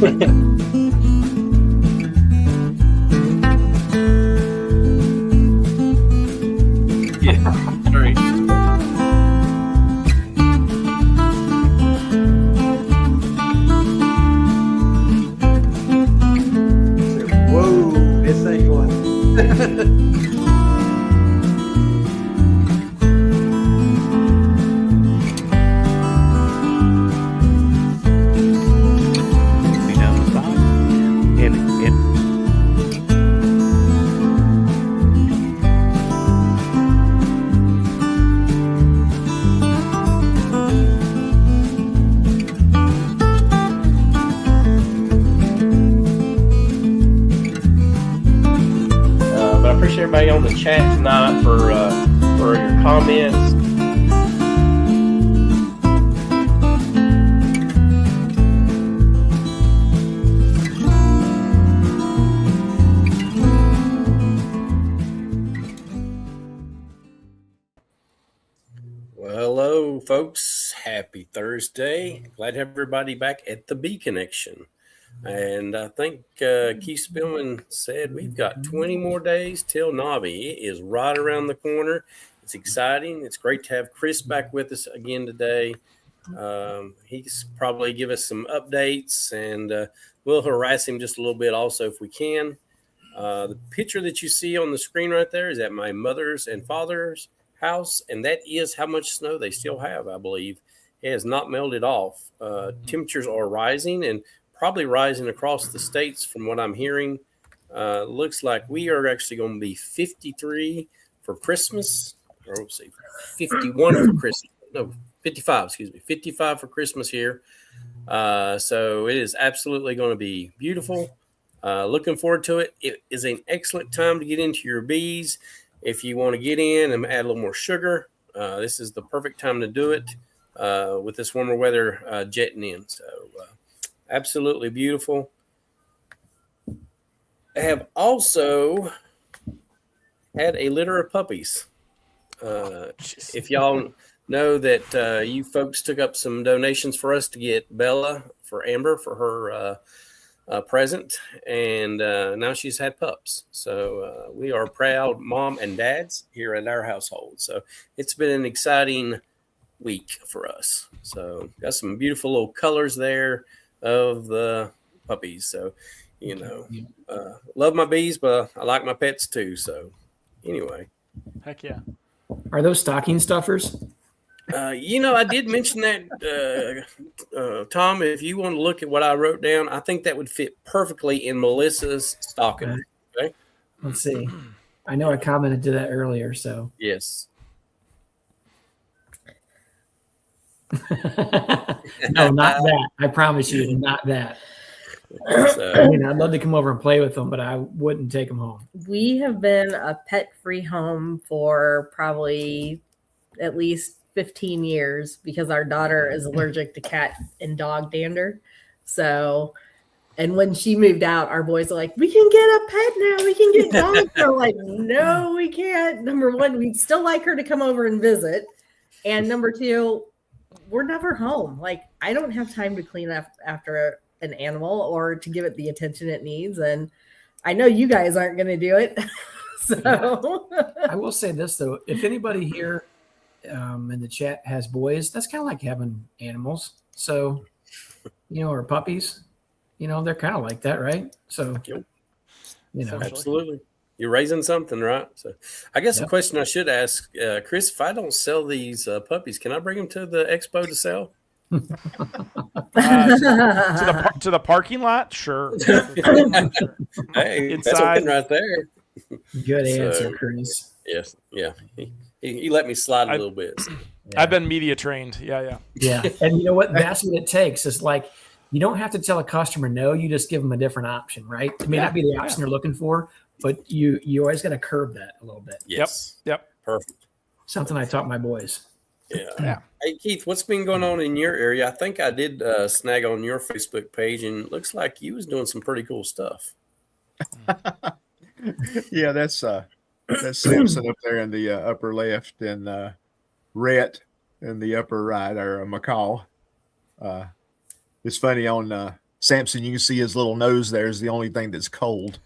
Yeah, right. Whoa, this ain't going. Down the side. And But I appreciate everybody on the chat tonight for your comments. Well, hello, folks. Happy Thursday. Glad to have everybody back at the Bee Connection. And I think Keith Spillman said we've got 20 more days till Navi. It is right around the corner. It's exciting. It's great to have Chris back with us again today. He's probably give us some updates, and we'll harass him just a little bit also if we can. The picture that you see on the screen right there is at my mother's and father's house, and that is how much snow they still have, I believe. It has not melted off. Temperatures are rising and probably rising across the states from what I'm hearing. Looks like we are actually going to be 53 for Christmas. Or let's see, 51 for Christmas. No, 55, excuse me. 55 for Christmas here. So it is absolutely going to be beautiful. Looking forward to it. It is an excellent time to get into your bees. If you want to get in and add a little more sugar, this is the perfect time to do it with this warmer weather jetting in. So absolutely beautiful. I have also had a litter of puppies. If y'all know that you folks took up some donations for us to get Bella for Amber for her present, and now she's had pups. So we are proud mom and dads here at our household. So it's been an exciting week for us. So got some beautiful little colors there of the puppies. So, love my bees, but I like my pets too. So anyway. Heck yeah. Are those stocking stuffers? I did mention that, Tom, if you want to look at what I wrote down, I think that would fit perfectly in Melissa's stocking. Okay. Let's see. I know I commented to that earlier, so. Yes. No, not that. I promise you, not that. So, I'd love to come over and play with them, but I wouldn't take them home. We have been a pet-free home for probably at least 15 years because our daughter is allergic to cat and dog dander. So, and when she moved out, our boys are like, we can get a pet now. We can get dogs. They're like, no, we can't. Number one, we'd still like her to come over and visit. And number two, we're never home. Like, I don't have time to clean up after an animal or to give it the attention it needs. And I know you guys aren't going to do it. So I will say this, though. If anybody here in the chat has boys, that's kind of like having animals. So, or puppies, they're kind of like that, right? So, absolutely. You're raising something, right? So I guess the question I should ask, Chris, if I don't sell these puppies, can I bring them to the expo to sell? To the parking lot? Sure. Hey, Inside. that's open right there. Good answer, Chris. Yes. Yeah. He let me slide a little bit. So. Yeah. I've been media trained. Yeah. And you know what? That's what it takes. It's like, you don't have to tell a customer no. You just give them a different option, right? It may not be the option they're looking for, but you always got to curb that a little bit. Yes. Yep. Perfect. Something I taught my boys. Yeah. Hey, Keith, what's been going on in your area? I think I did snag on your Facebook page, and it looks like you was doing some pretty cool stuff. Yeah, that's Samson up there in the upper left, and Rhett in the upper right, or McCall. It's funny on Samson, you can see his little nose there is the only thing that's cold.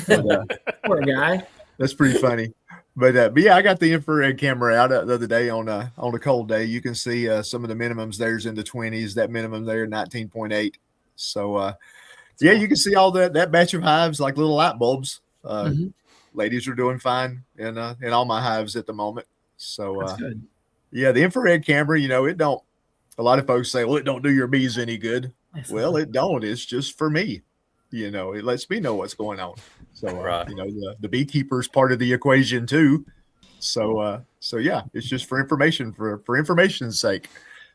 But, Poor guy. that's pretty funny. But yeah, I got the infrared camera out the other day on a cold day. You can see some of the minimums there's in the 20s. That minimum there 19.8. So yeah, you can see all that batch of hives like little light bulbs. Ladies are doing fine in all my hives at the moment. So That's good. yeah, the infrared camera, it don't. A lot of folks say, well, it don't do your bees any good. Well, it don't. It's just for me. It lets me know what's going on. So, Right. the beekeeper's part of the equation too. So yeah, it's just for information, for information's sake.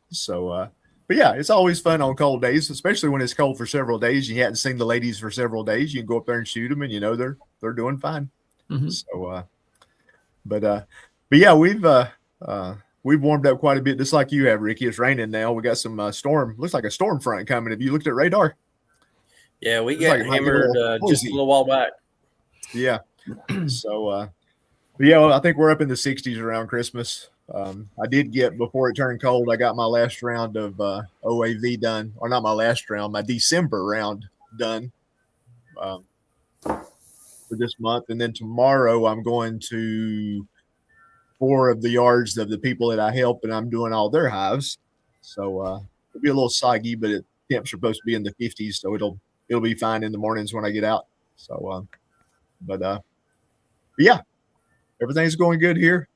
So, but yeah, it's always fun on cold days, especially when it's cold for several days. You hadn't seen the ladies for several days. You can go up there and shoot them, and they're doing fine. So, but yeah, we've warmed up quite a bit, just like you have, Ricky. It's raining now. We got some storm. Looks like a storm front coming. Have you looked at radar? Yeah, we Looks got like it might be a hammered little just a noisy. little while back. Yeah. So, but yeah, I think we're up in the 60s around Christmas. I did get, before it turned cold, I got my last round of OAV done, or not my last round, my December round done for this month. And then tomorrow I'm going to 4 of the yards of the people that I help, and I'm doing all their hives. So it'll be a little soggy, but temps are supposed to be in the 50s, so it'll be fine in the mornings when I get out. So, but yeah, everything's going good here.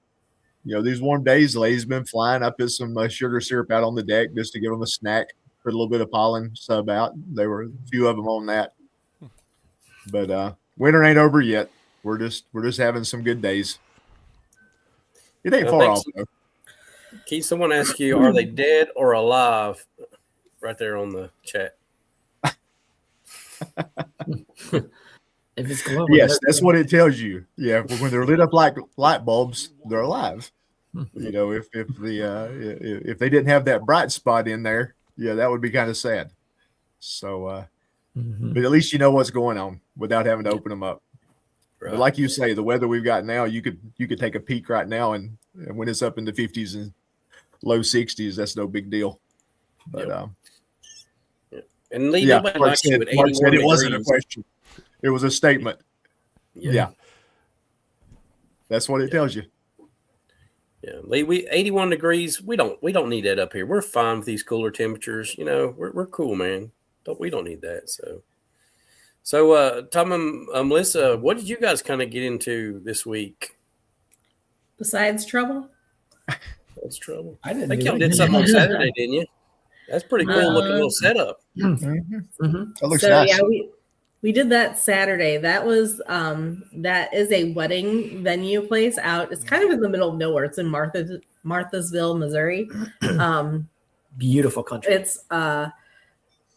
These warm days, the ladies been flying. I put some sugar syrup out on the deck just to give them a snack. Put a little bit of pollen sub out. There were a few of them on that. But winter ain't over yet. We're just having some good days. It ain't far off though. Keith, someone asked you, are they dead or alive? Right there on the chat. If it's glowing, Yes, that's what it tells you. Yeah, when they're lit up like light bulbs, they're alive. If they didn't have that bright spot in there, yeah, that would be kind of sad. So, but at least you know what's going on without having to open them up. Right. But like you say, the weather we've got now, you could take a peek right now, and when it's up in the 50s and low 60s, that's no big deal. But and Lee, yeah, nobody Mark likes you said, at Mark 81 said it wasn't a degrees. question. It was a statement. Yeah. That's what it tells you. Yeah, Lee, we 81 degrees. We don't need that up here. We're fine with these cooler temperatures. We're cool, man. We don't need that. So Tom and Melissa, what did you guys kind of get into this week? Besides trouble? That's trouble. I didn't think do y'all did anything. something on Saturday, didn't you? That's pretty cool looking little setup. That looks So nice. yeah, we did that Saturday. That was that is a wedding venue place out. It's kind of in the middle of nowhere. It's in Marthasville, Missouri. Beautiful country. It's a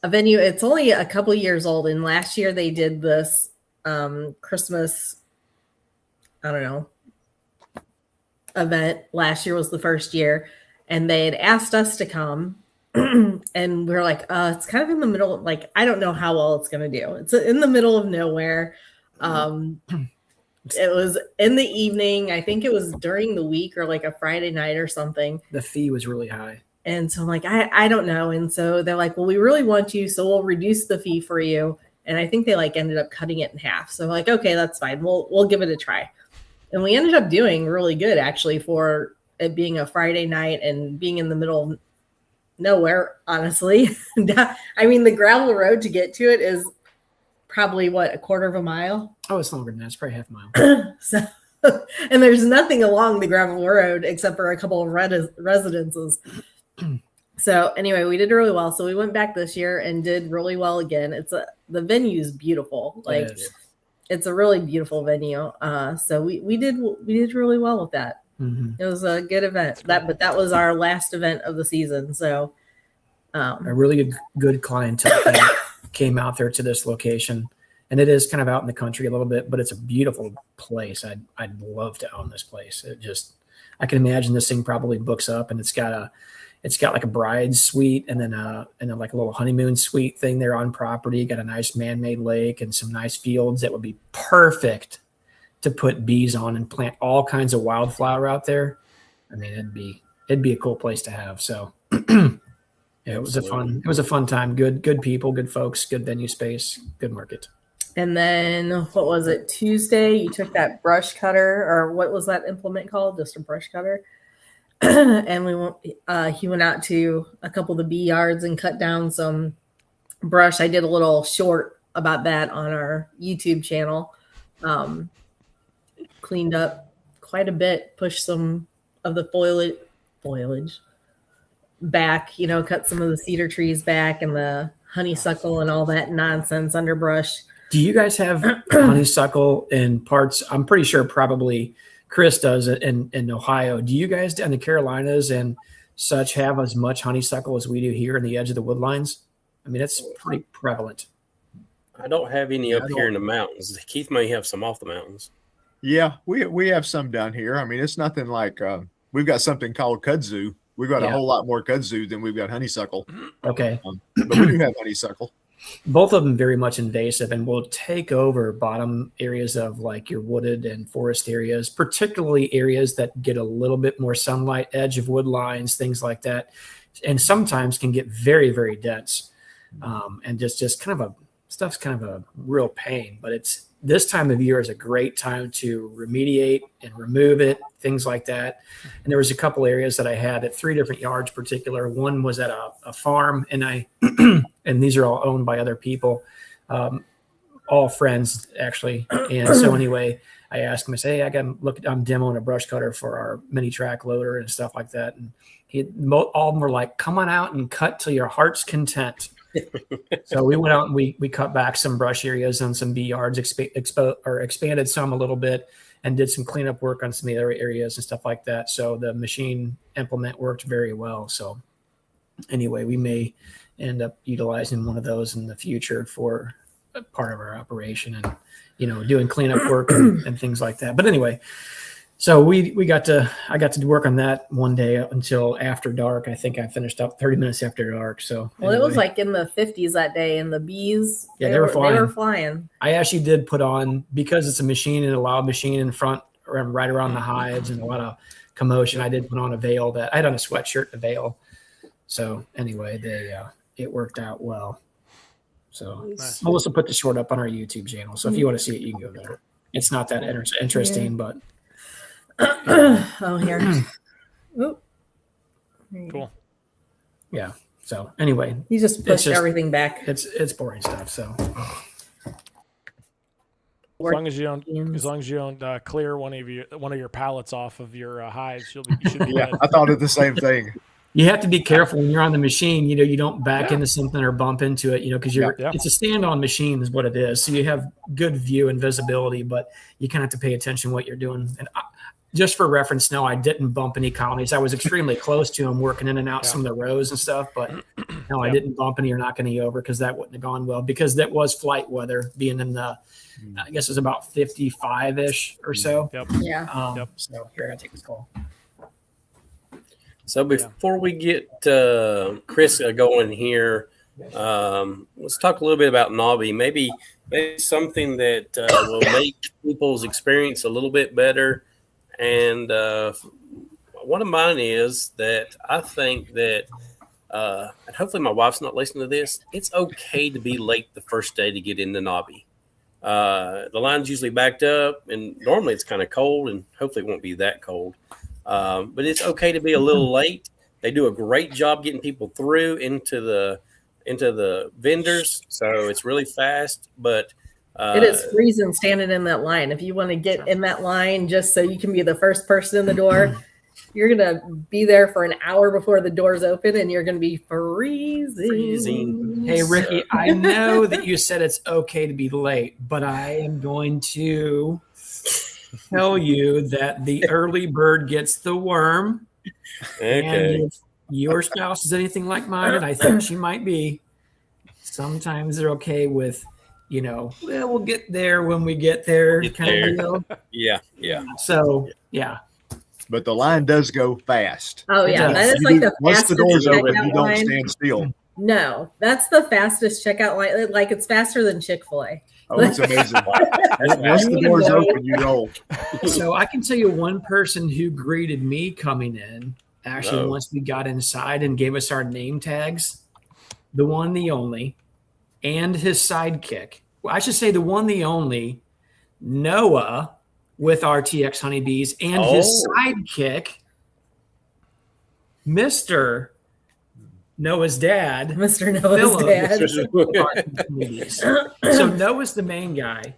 venue. It's only a couple years old, and last year they did this Christmas, I don't know, event. Last year was the first year, and they had asked us to come. And we were like, it's kind of in the middle. Like, I don't know how well it's going to do. It's in the middle of nowhere. It was in the evening. I think it was during the week or like a Friday night or something. The fee was really high. And so I'm like, I don't know. And so they're like, well, we really want you, so we'll reduce the fee for you. And I think they like ended up cutting it in half. So like, okay, that's fine. We'll give it a try. And we ended up doing really good actually for it being a Friday night and being in the middle of nowhere, honestly. I mean, the gravel road to get to it is probably a quarter of a mile. Oh, it's longer than that. It's probably half a mile. So, and there's nothing along the gravel road except for a couple of residences. So anyway, we did really well. So we went back this year and did really well again. The venue is beautiful. Like it's a really beautiful venue. So we did really well with that. It was a good event. But that was our last event of the season. So a really good clientele that came out there to this location, and it is kind of out in the country a little bit, but it's a beautiful place. I'd love to own this place. I can imagine this thing probably books up, and it's got like a bride's suite and then like a little honeymoon suite thing there on property. Got a nice man-made lake and some nice fields that would be perfect to put bees on and plant all kinds of wildflower out there. I mean, it'd be a cool place to have. So Yeah, it was a fun time. Good people, good folks, good venue space, good market. And then what was it? Tuesday, you took that brush cutter, or what was that implement called? Just a brush cutter. And he went out to a couple of the bee yards and cut down some brush. I did a little short about that on our YouTube channel. Cleaned up quite a bit, pushed some of the foliage back, cut some of the cedar trees back and the honeysuckle and all that nonsense underbrush. Do you guys have honeysuckle in parts? I'm pretty sure probably Chris does in Ohio. Do you guys in the Carolinas and such have as much honeysuckle as we do here in the edge of the wood lines? I mean, it's pretty prevalent. I don't have any up here in the mountains. Keith may have some off the mountains. Yeah, we have some down here. I mean, it's nothing like we've got something called kudzu. We've got a whole lot more kudzu than we've got honeysuckle. Okay. But we do have honeysuckle. Both of them very much invasive and will take over bottom areas of like your wooded and forest areas, particularly areas that get a little bit more sunlight, edge of wood lines, things like that. And sometimes can get very, very dense. And just kind of stuff's kind of a real pain, but it's this time of year is a great time to remediate and remove it, things like that. And there was a couple areas that I had at 3 different yards particular. One was at a farm, and and these are all owned by other people, all friends actually. And so anyway, I asked him, I say, hey, I'm demoing a brush cutter for our mini track loader and stuff like that. And all of them were like, come on out and cut till your heart's content. So we went out and we cut back some brush areas on some bee yards, expanded some a little bit, and did some cleanup work on some of the other areas and stuff like that. So the machine implement worked very well. So anyway, we may end up utilizing one of those in the future for a part of our operation and, doing cleanup work and things like that. But anyway, so I got to work on that one day until after dark. I think I finished up 30 minutes after dark. So anyway. It was like in the 50s that day, and the bees, they were flying. They were flying. I actually did put on, because it's a machine and a loud machine in front, right around the hives and a lot of commotion. I did put on a veil that I had on a sweatshirt, a veil. So anyway, it worked out well. So nice. Melissa put the short up on our YouTube channel. So if you want to see it, you can go there. It's not that interesting, but. Oh, here. Cool. Yeah. So anyway, you just pushed everything back. It's boring stuff. So as long as you don't clear one of your pallets off of your hives, you should be good. I thought of the same thing. You have to be careful when you're on the machine. You don't back into something or bump into it. Because it's a stand-on machine is what it is. So you have good view and visibility, but you kind of have to pay attention to what you're doing. And just for reference, no, I didn't bump any colonies. I was extremely close to them, working in and out some of the rows and stuff, but no, I didn't bump any or knock any over because that wouldn't have gone well, because that was flight weather, being in the, I guess it was about 55-ish or so. Yep. Yeah. So here, I gotta take this call. So before we get Chris going here, let's talk a little bit about Nobby. Maybe something that will make people's experience a little bit better. And one of mine is that I think that, and hopefully my wife's not listening to this, it's okay to be late the first day to get into Nobby. The line's usually backed up, and normally it's kind of cold, and hopefully it won't be that cold. But it's okay to be a little late. They do a great job getting people through into the vendors, so it's really fast. But it is freezing standing in that line. If you want to get in that line just so you can be the first person in the door, you're gonna be there for an hour before the doors open, and you're gonna be freezing. Hey, Ricky, I know that you said it's okay to be late, but I am going to tell you that the early bird gets the worm. Okay. And if your spouse is anything like mine, and I think she might be, sometimes they're okay with, we'll get there when we get there kind of deal. Yeah. So, yeah. But the line does go fast. Oh, yeah. That is like the once fastest the doors open, you don't line. stand still. No, that's the fastest checkout line. Like, it's faster than Chick-fil-A. Oh, it's amazing. Once the doors open, you roll. So I can tell you one person who greeted me coming in Actually, No. once we got inside and gave us our name tags, the one, the only, and his sidekick. Well, I should say the one, the only, Noah with RTX honeybees, and his Oh. sidekick, Mr. Noah's dad, Mr. Noah's Philip. dad. Honeybees. So Noah's the main guy,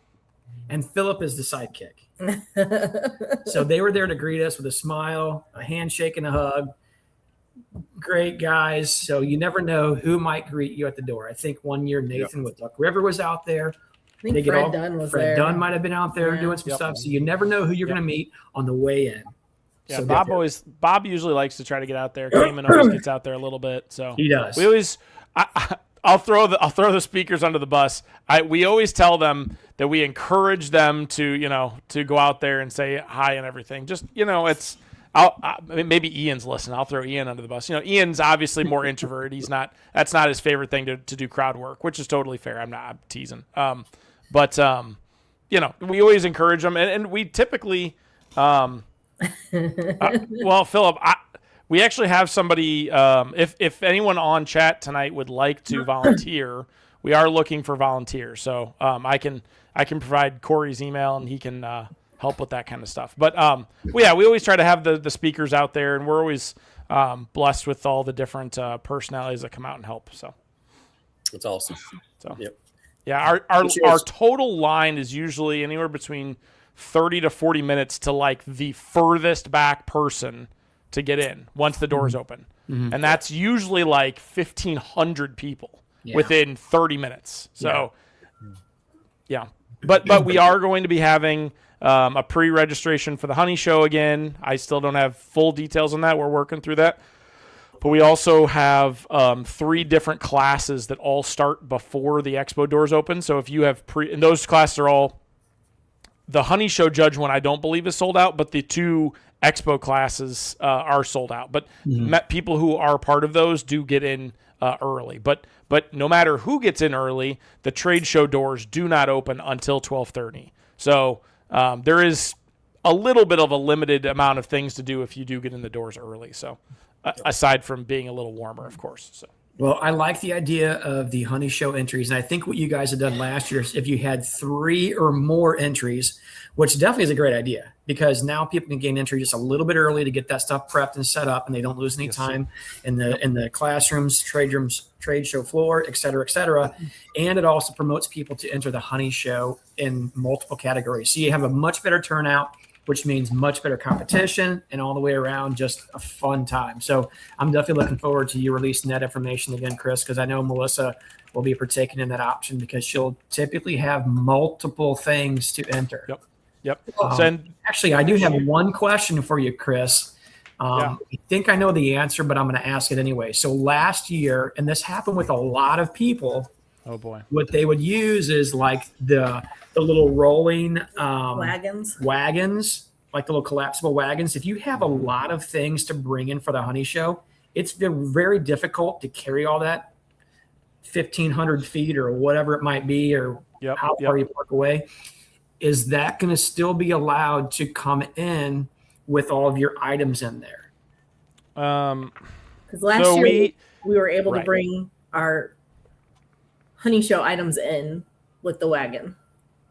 and Philip is the sidekick. So they were there to greet us with a smile, a handshake, and a hug. Great guys. So you never know who might greet you at the door. I think one year Nathan with Duck River was out there. I think Fred Dunn was Fred there. Dunn might have been out there doing some stuff. So you never know who you're going to meet on the way in. Yeah, So Bob usually likes to try to get out there. Cayman always gets out there a little bit. So he does. We always I'll throw the speakers under the bus. We always tell them that we encourage them to go out there and say hi and everything. Just it's maybe Ian's listening. I'll throw Ian under the bus. Ian's obviously more introverted. That's not his favorite thing to do crowd work, which is totally fair. I'm teasing. But we always encourage them, and we typically, well, Philip, we actually have somebody. If anyone on chat tonight would like to volunteer, we are looking for volunteers. So I can provide Corey's email, and he can help with that kind of stuff. But we always try to have the speakers out there, and we're always blessed with all the different personalities that come out and help. So That's awesome. So Yep. yeah, our total line is usually anywhere between 30 to 40 minutes to like the furthest back person to get in once the doors open. Mm-hmm. And that's usually like 1,500 people within 30 minutes. So yeah. But we are going to be having a pre-registration for the Honey Show again. I still don't have full details on that. We're working through that. But we also have 3 different classes that all start before the expo doors open. So if you have and those classes are all, the Honey Show Judge one I don't believe is sold out, but the 2 expo classes are sold out. But people who are part of those do get in early. But no matter who gets in early, the trade show doors do not open until 12:30. So there is a little bit of a limited amount of things to do if you do get in the doors early. So aside from being a little warmer, of course. So. Well, I like the idea of the Honey Show entries. And I think what you guys have done last year is if you had 3 or more entries, which definitely is a great idea because now people can gain entry just a little bit early to get that stuff prepped and set up and they don't lose any time in the classrooms, trade show floor, et cetera, et cetera. And it also promotes people to enter the Honey Show in multiple categories. So you have a much better turnout, which means much better competition and all the way around just a fun time. So I'm definitely looking forward to you releasing that information again, Chris, because I know Melissa will be partaking in that option because she'll typically have multiple things to enter. Yep. Actually, I do have one question for you, Chris. I think I know the answer, but I'm going to ask it anyway. So last year, and this happened with a lot of people. Oh boy. What they would use is like the little rolling wagons, like the little collapsible wagons. If you have a lot of things to bring in for the Honey Show, it's very difficult to carry all that 1,500 feet or whatever it might be, or how far you park away. Is that going to still be allowed to come in with all of your items in there? Because last year we were able to bring our Honey Show items in with the wagon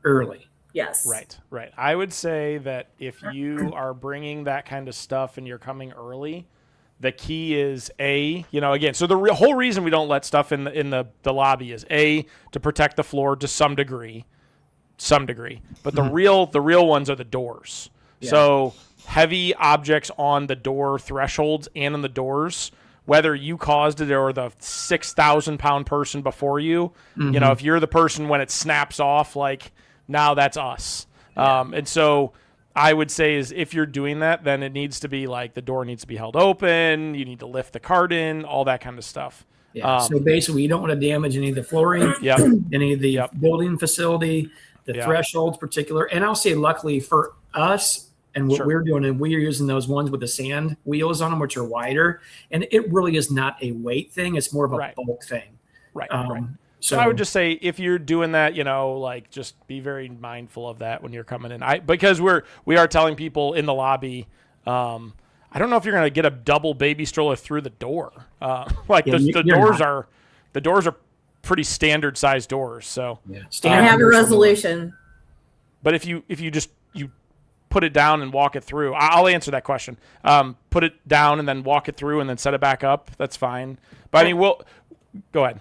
early. Yes. Right. I would say that if you are bringing that kind of stuff and you're coming early, the key is again, so the whole reason we don't let stuff in the lobby is to protect the floor to some degree, but the real ones are the doors. Yeah. So heavy objects on the door thresholds and on the doors, whether you caused it or the 6,000-pound person before you, if you're the person when it snaps off, like now that's us. Yeah. And so I would say is if you're doing that, then it needs to be like the door needs to be held open. You need to lift the cart in, all that kind of stuff. Yeah. So basically, you don't want to damage any of the flooring, any of the building facility, the thresholds, particular. And I'll say, luckily for us, and what we're doing, and we are using those ones with the sand wheels on them, which are wider. And it really is not a weight thing. It's more of a bulk thing. Right. So I would just say if you're doing that, like just be very mindful of that when you're coming in. Because we are telling people in the lobby, I I don't know if you're going to get a double baby stroller through the door. Like Yeah, the you're doors not. are pretty standard sized doors. So, Yeah. I Standard have a commercial resolution. but if you just put it down and walk it through, I'll answer that question. Put it down and then walk it through and then set it back up. That's fine. But I mean, we'll go ahead.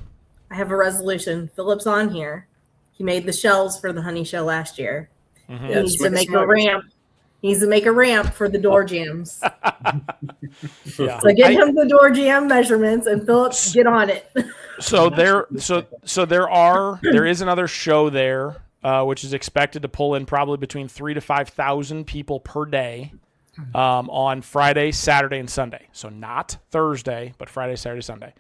I have a resolution. Philip's on here. He made the shelves for the honey show last year. He needs to make a ramp. He needs to make a ramp for the door jams. Yeah. So get him the door jam measurements, and Philip, get on it. So there is another show there, which is expected to pull in probably between 3,000 to 5,000 people per day on Friday, Saturday, and Sunday. So not Thursday, but Friday, Saturday, Sunday.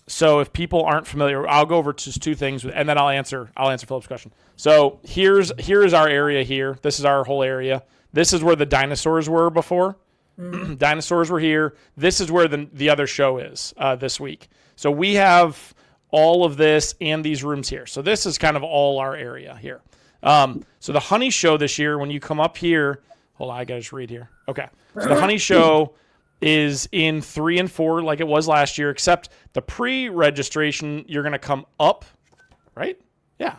So if people aren't familiar, I'll go over just two things, and then I'll answer Philip's question. So here is our area here. This is our whole area. This is where the dinosaurs were before. Dinosaurs were here. This is where the other show is this week. So we have all of this and these rooms here. So this is kind of all our area here. So the honey show this year, when you come up here, hold on, I gotta just read here. Okay. So the honey show is in 3 and 4 like it was last year, except the pre-registration, you're going to come up, right? Yeah.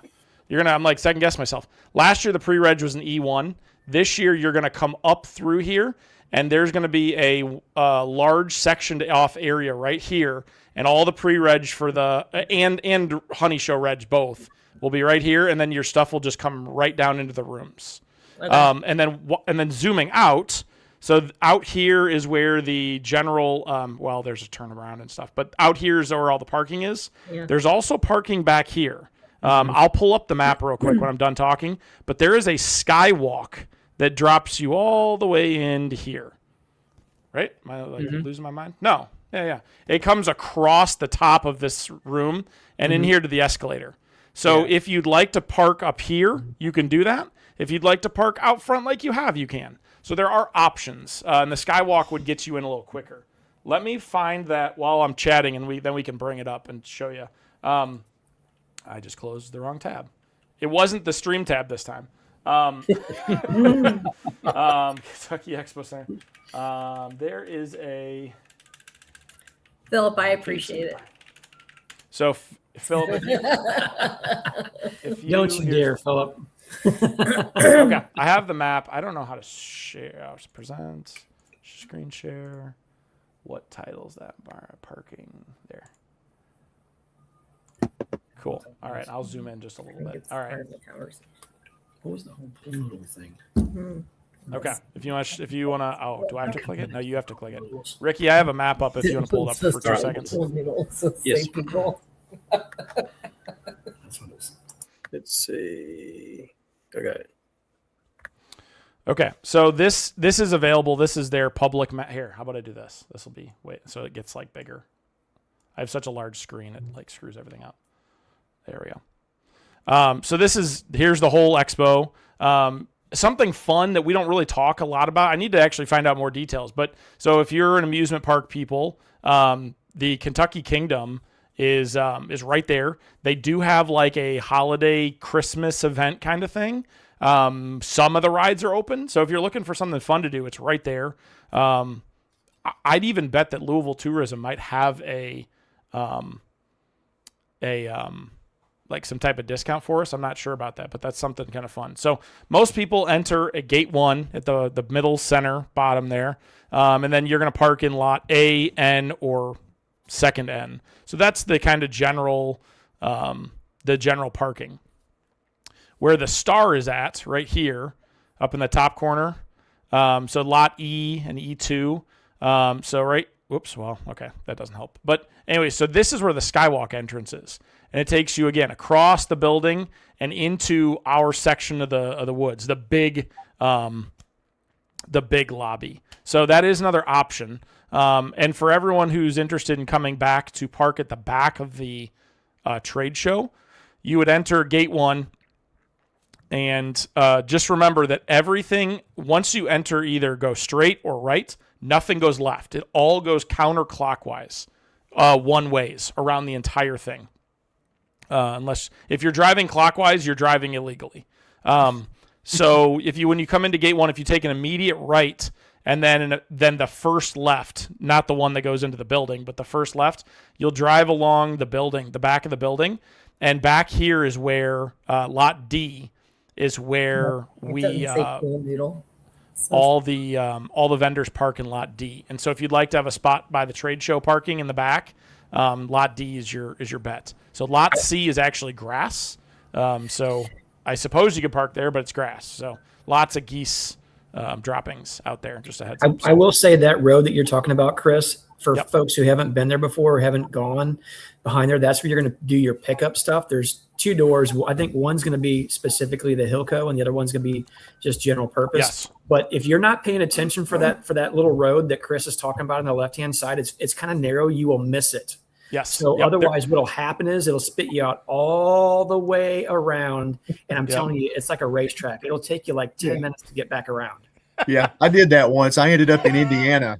I'm like second guess myself. Last year, the pre-reg was an E1. This year, you're going to come up through here, and there's going to be a large sectioned off area right here, and all the pre-reg for the, and honey show reg both will be right here, and then your stuff will just come right down into the rooms. Okay. And then zooming out, so out here is where the general, there's a turnaround and stuff, but out here is where all the parking is. Yeah. There's also parking back here. I'll pull up the map real quick when I'm done talking, but there is a skywalk that drops you all the way into here. Right? Am I losing my mind? No. Yeah. It comes across the top of this room and in here to the escalator. So if you'd like to park up here, you can do that. If you'd like to park out front like you have, you can. So there are options, and the skywalk would get you in a little quicker. Let me find that while I'm chatting, and then we can bring it up and show you. I just closed the wrong tab. It wasn't the stream tab this time. Kentucky Expo Center. There is a... Philip, I appreciate it. So, Philip, if you don't you dare, Philip. Okay, I have the map. I don't know how to share. I'll just present, screen share. What title is that? Bar parking there. Cool. All right, I'll zoom in just a little bit. All right. What was the whole little thing? Okay. If you want to, oh, do I have to click it? No, you have to click it. Ricky, I have a map up if you want to pull it up for 2 seconds. Yes. That's what it was. Let's see. Okay. Okay, so this is available. This is their public map. Here, how about I do this? This will be, so it gets like bigger. I have such a large screen, it like screws everything up. There we go. So here's the whole expo. Something fun that we don't really talk a lot about. I need to actually find out more details. But so if you're an amusement park people, the Kentucky Kingdom is right there. They do have like a holiday Christmas event kind of thing. Some of the rides are open. So if you're looking for something fun to do, it's right there. I'd even bet that Louisville Tourism might have like some type of discount for us. I'm not sure about that, but that's something kind of fun. So most people enter at gate 1 at the middle center bottom there. And then you're going to park in lot A, N, or second N. So that's the kind of general parking. Where the star is at right here up in the top corner. So lot E and E2. Okay, that doesn't help. But anyway, so this is where the skywalk entrance is. And it takes you, again, across the building and into our section of the woods, the big lobby. So that is another option. And for everyone who's interested in coming back to park at the back of the trade show, you would enter gate 1. And just remember that everything, once you enter, either go straight or right, nothing goes left. It all goes counterclockwise, one ways around the entire thing. Unless if you're driving clockwise, you're driving illegally. So when you come into gate 1, if you take an immediate right And then the first left, not the one that goes into the building, but the first left, you'll drive along the building, the back of the building, and back here is where lot D is where It doesn't say cool noodle. all the vendors park in lot D. And so if you'd like to have a spot by the trade show parking in the back, lot D is your bet. So lot C is actually grass. So I suppose you could park there, but it's grass. So lots of geese droppings out there. Just a heads up. I will say that road that you're talking about, Chris, for Yep. folks who haven't been there before or haven't gone behind there, that's where you're going to do your pickup stuff. There's 2 doors. I think one's going to be specifically the Hilco, and the other one's going to be just general purpose. Yes. But if you're not paying attention for that little road that Chris is talking about on the left-hand side, it's kind of narrow. You will miss it. Yes. So Yep. otherwise, what'll happen is it'll spit you out all the way around, and I'm telling you, it's like a racetrack. It'll take you like 10 minutes to get back around. Yeah, I did that once. I ended up in Indiana.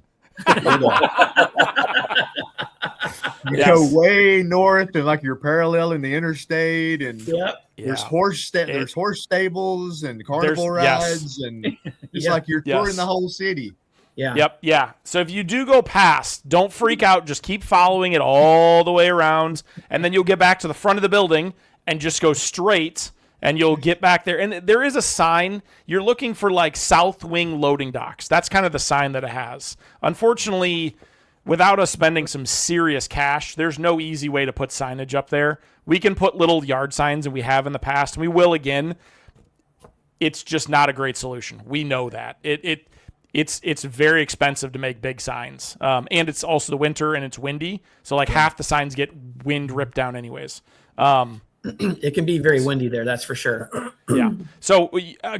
You Yes. go way north, and like you're paralleling the interstate, and Yep. there's Yeah. there's horse stables and carnival Yes. rides, and it's Yeah. like you're touring Yes. the whole city. Yeah. Yep. Yeah. So if you do go past, don't freak out. Just keep following it all the way around, and then you'll get back to the front of the building and just go straight, and you'll get back there. And there is a sign. You're looking for like South Wing loading docks. That's kind of the sign that it has. Unfortunately, without us spending some serious cash, there's no easy way to put signage up there. We can put little yard signs, and we have in the past, and we will again. It's just not a great solution. We know that. It's very expensive to make big signs, and it's also the winter and it's windy, so like half the signs get wind ripped down anyways. It can be very windy there, that's for sure. Yeah. So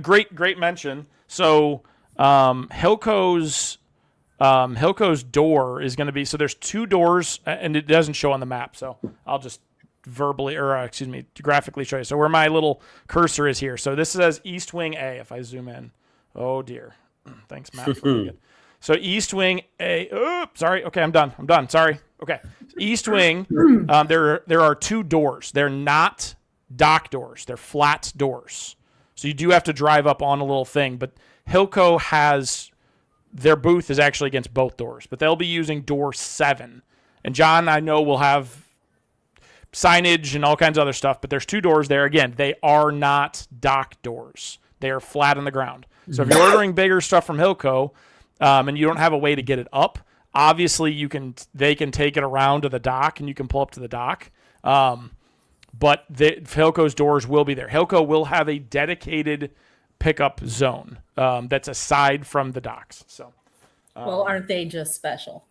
great mention. So Hilco's door is going to be, so there's 2 doors, and it doesn't show on the map. So I'll just graphically show you. So where my little cursor is here. So this says East Wing A. If I zoom in, oh dear. Thanks, Matt. So East Wing A. Oops, sorry. Okay, I'm done. Sorry. Okay. East Wing. There are 2 doors. They're not dock doors. They're flat doors. So you do have to drive up on a little thing. But Hilco has their booth is actually against both doors. But they'll be using door 7. And John, I know, will have signage and all kinds of other stuff. But there's 2 doors there. Again, they are not dock doors. They are flat on the ground. So if you're ordering bigger stuff from Hilco, and you don't have a way to get it up, obviously they can take it around to the dock, and you can pull up to the dock. But Hilco's doors will be there. Hilco will have a dedicated pickup zone that's aside from the docks. So, Well, aren't they just special?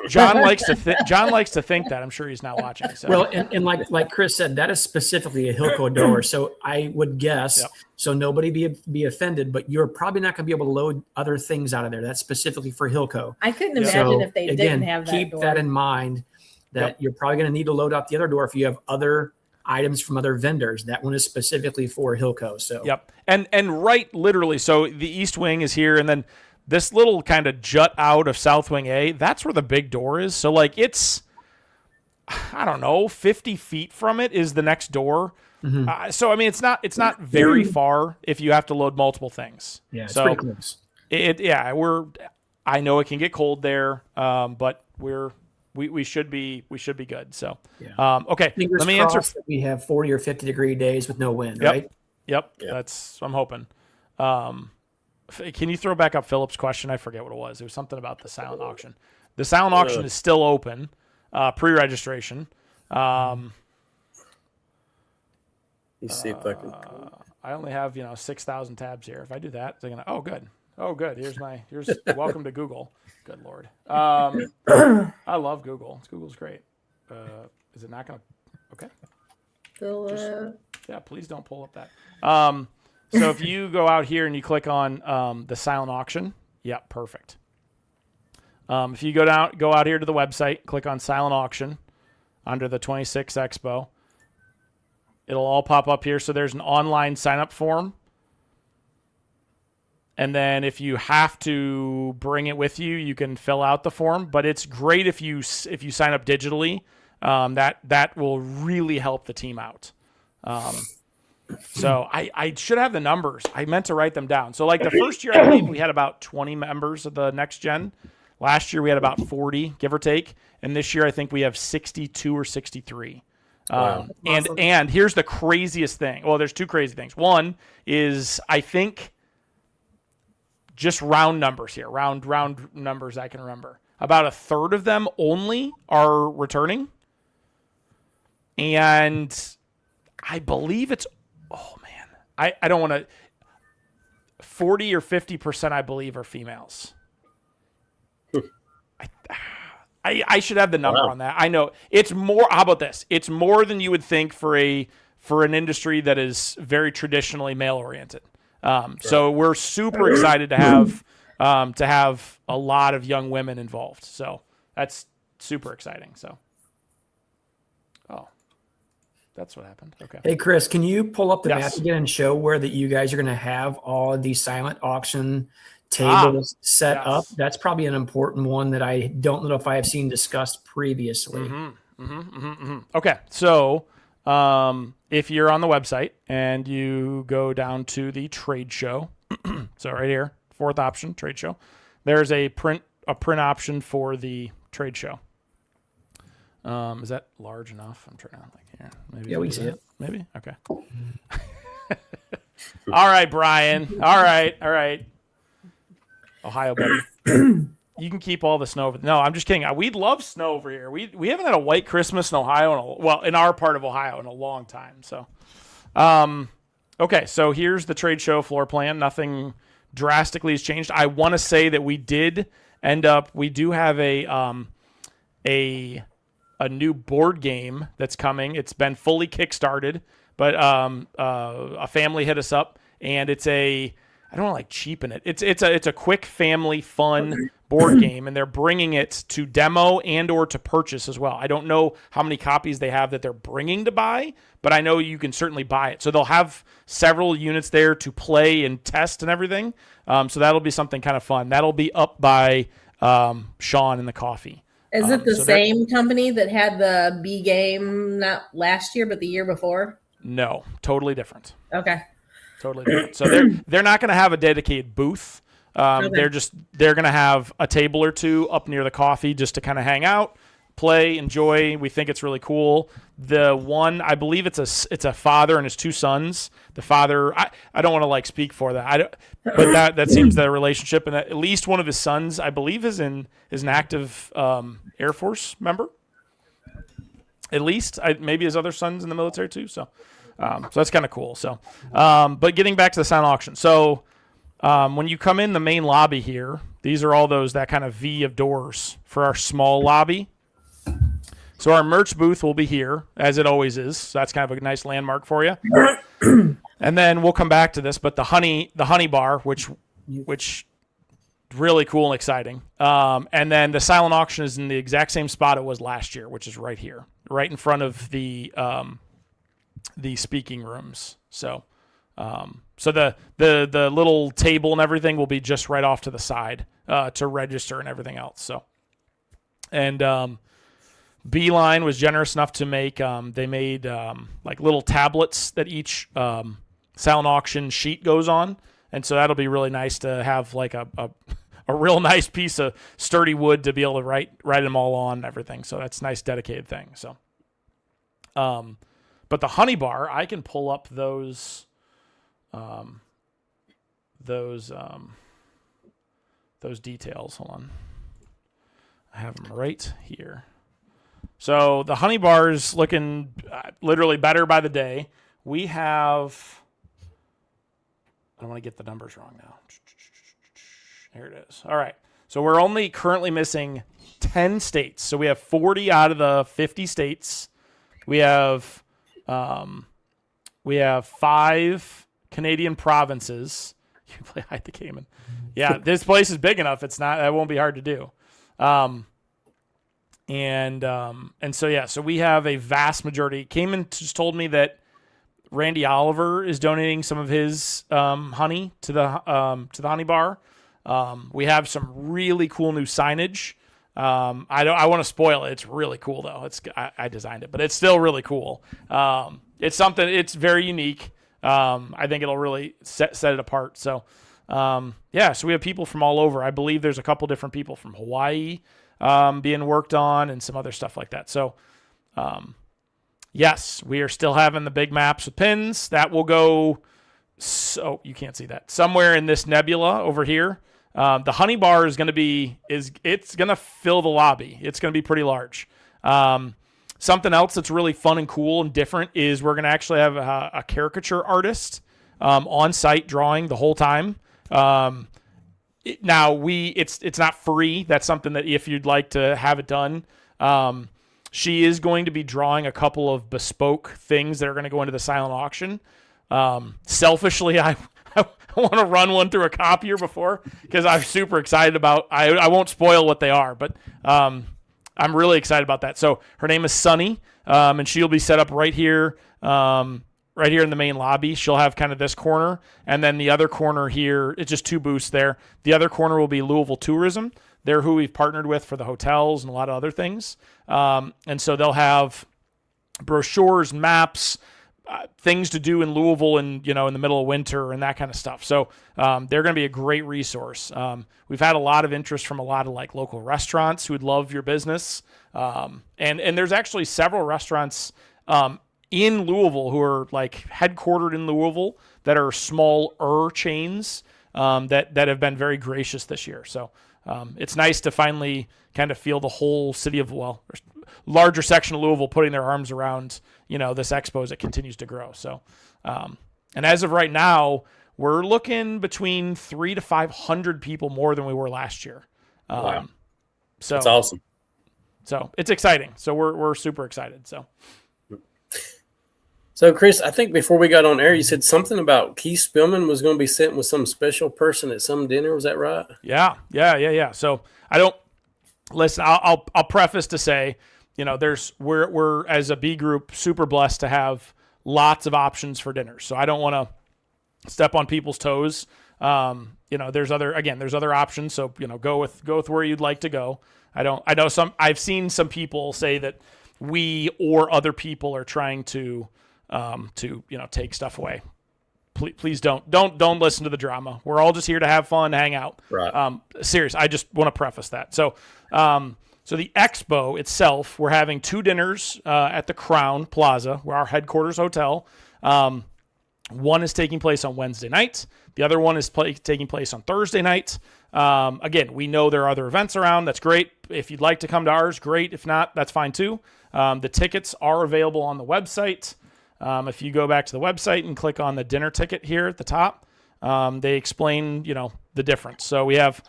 John likes to think that. I'm sure he's not watching. So. Well, and like Chris said, that is specifically a Hilco door. So I would guess, Yep. so nobody be offended, but you're probably not going to be able to load other things out of there. That's specifically for Hilco. I couldn't Yeah. imagine So, if they again, didn't have that keep door. that in mind that Yep. you're probably going to need to load out the other door if you have other items from other vendors. That one is specifically for Hilco. So Yep. And right, literally. So the East Wing is here, and then this little kind of jut out of South Wing A, that's where the big door is. So like it's, I don't know, 50 feet from it is the next door. Mhm. So I mean, it's not very far if you have to load multiple things. yeah, it's So pretty close. I know it can get cold there, but we should be good. So Yeah. okay, Fingers let me answer. crossed that we have 40 or 50 degree days with no wind, Yep. right? Yep, Yeah. that's I'm hoping. Can you throw back up Philip's question? I forget what it was. It was something about the silent auction. The silent auction is still open, pre-registration. You see if I can. I only have 6,000 tabs here. If I do that, they're gonna. Oh, good. Here's welcome to Google. Good Lord. I love Google. Google's great. Is it not gonna? Okay. Yeah, please don't pull up that. So if you go out here and you click on the silent auction, yeah, perfect. If you go out here to the website, click on silent auction under the 26 Expo, it'll all pop up here. So there's an online sign up form. And then if you have to bring it with you, you can fill out the form, but it's great if you sign up digitally. That will really help the team out. So I should have the numbers. I meant to write them down. So like the first year, I believe we had about 20 members of the next gen. Last year we had about 40, give or take. And this year I think we have 62 or 63. Wow. And here's the craziest thing. Well, there's two crazy things. One is I think just round numbers here, round numbers I can remember. About a third of them only are returning. And I believe it's, oh man, I don't want to, 40 or 50% I believe are females. I should have the number on that. I know it's more. How about this? It's more than you would think for an industry that is very traditionally male oriented. So we're super excited to have a lot of young women involved. So that's super exciting. So, oh, that's what happened. Okay. Hey, Chris, can you pull up the Yes. map again and show where that you guys are going to have all of these silent auction tables set yes. up? That's probably an important one that I don't know if I have seen discussed previously. Okay. So, if you're on the website and you go down to the trade show, so right here, fourth option, trade show, there's a print option for the trade show. Is that large enough? I'm trying to here. Maybe Yeah, we see it. Maybe? Okay. All right, Brian. All right. Ohio, buddy. You can keep all the snow over. No, I'm just kidding. We'd love snow over here. We haven't had a white Christmas in Ohio in our part of Ohio in a long time. So, okay. So here's the trade show floor plan. Nothing drastically has changed. I want to say that we do have a new board game that's coming. It's been fully kickstarted, but a family hit us up, and it's I don't want to like cheapen it. It's a quick family fun board game, and they're bringing it to demo and or to purchase as well. I don't know how many copies they have that they're bringing to buy, but I know you can certainly buy it. So they'll have several units there to play and test and everything. So that'll be something kind of fun. That'll be up by Sean in the coffee. Is it the same company that had the Bee game not last year but the year before? No, totally different. Okay. Totally different. So they're not going to have a dedicated booth. Okay. They're going to have a table or two up near the coffee just to kind of hang out, play, enjoy. We think it's really cool. The one, I believe it's a father and his two sons. The father, I don't want to like speak for that. But that seems the relationship, and at least one of his sons, I believe, is an active Air Force member. At least, maybe his other son's in the military too. So that's kind of cool. So, but getting back to the silent auction. So, when you come in the main lobby here, these are all that kind of V of doors for our small lobby. So our merch booth will be here, as it always is. So that's kind of a nice landmark for you. And then we'll come back to this, but the honey bar, which really cool and exciting. And then the silent auction is in the exact same spot it was last year, which is right here, right in front of the speaking rooms. So the little table and everything will be just right off to the side to register and everything else. So, and Beeline was generous enough to make they made like little tablets that each silent auction sheet goes on, and so that'll be really nice to have like a real nice piece of sturdy wood to be able to write them all on and everything. So that's a nice dedicated thing. So, but the honey bar, I can pull up those details. Hold on, I have them right here. So the honey bar is looking literally better by the day. We have, I don't want to get the numbers wrong now. Here it is. All right. So we're only currently missing 10 states. So we have 40 out of the 50 states. We have 5 Canadian provinces. You play hide the Cayman. Yeah, this place is big enough. That won't be hard to do. And so yeah, so we have a vast majority. Cayman just told me that Randy Oliver is donating some of his honey to the honey bar. We have some really cool new signage. I want to spoil it. It's really cool though. I designed it, but it's still really cool. It's something. It's very unique. I think it'll really set it apart. So, so we have people from all over. I believe there's a couple different people from Hawaii being worked on and some other stuff like that. So, yes, we are still having the big maps with pins. That will go, so you can't see that, somewhere in this nebula over here. The honey bar is going to be, it's going to fill the lobby. It's going to be pretty large. Something else that's really fun and cool and different is we're going to actually have a caricature artist on site drawing the whole time. It's not free. That's something that if you'd like to have it done, she is going to be drawing a couple of bespoke things that are going to go into the silent auction. Selfishly, I want to run one through a copier before because I'm super excited about. I won't spoil what they are, but I'm really excited about that. So her name is Sunny, and she'll be set up right here in the main lobby. She'll have kind of this corner, and then the other corner here, it's just 2 booths there. The other corner will be Louisville Tourism. They're who we've partnered with for the hotels and a lot of other things. And so they'll have brochures, maps, things to do in Louisville and, in the middle of winter and that kind of stuff. So they're going to be a great resource. We've had a lot of interest from a lot of like local restaurants who would love your business. And there's actually several restaurants in Louisville who are like headquartered in Louisville that are smaller chains that have been very gracious this year. So it's nice to finally kind of feel the whole city of, larger section of Louisville putting their arms around, this expo as it continues to grow. So, and as of right now, we're looking between 300 to 500 people more than we were last year. Wow. So that's awesome. So it's exciting. So we're super excited. So Chris, I think before we got on air, you said something about Keith Spillman was going to be sitting with some special person at some dinner. Was that right? Yeah. So I don't listen. I'll preface to say, we're as a B group super blessed to have lots of options for dinners. So I don't want to step on people's toes. There's other options. So go with where you'd like to go. I've seen some people say that we or other people are trying to take stuff away. Please don't listen to the drama. We're all just here to have fun, hang out. Right. Serious. I just want to preface that. So the expo itself, we're having 2 dinners at the Crown Plaza, where our headquarters hotel. One is taking place on Wednesday night. The other one is taking place on Thursday night. Again, we know there are other events around. That's great. If you'd like to come to ours, great. If not, that's fine too. The tickets are available on the website. If you go back to the website and click on the dinner ticket here at the top, they explain, the difference. So we have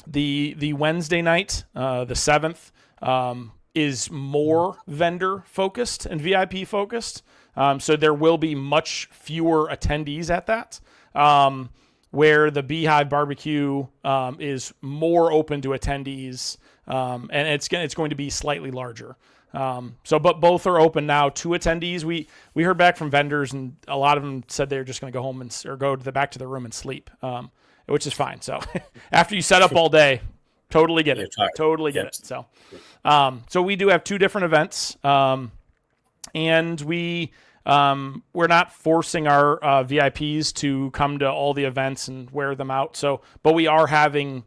the Wednesday night, the 7th, is more vendor focused and VIP focused. So there will be much fewer attendees at that. Where the Beehive Barbecue is more open to attendees, and it's going to be slightly larger. But both are open now to attendees. We heard back from vendors, and a lot of them said they're just going to go home or go back to their room and sleep, which is fine. So after you set up all day, totally get it. Totally get it. So we do have 2 different events, and we're not forcing our VIPs to come to all the events and wear them out. But we are having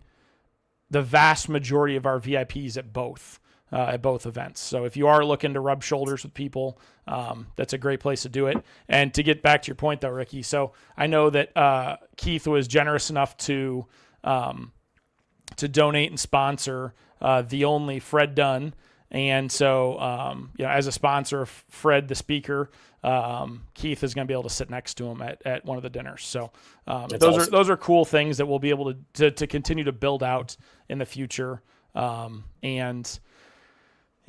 the vast majority of our VIPs at both events. So if you are looking to rub shoulders with people, that's a great place to do it. And to get back to your point, though, Ricky, so I know that Keith was generous enough to donate and sponsor the only Fred Dunn. And so, as a sponsor of Fred, the speaker, Keith is going to be able to sit next to him at one of the dinners. So those are cool things that we'll be able to continue to build out in the future.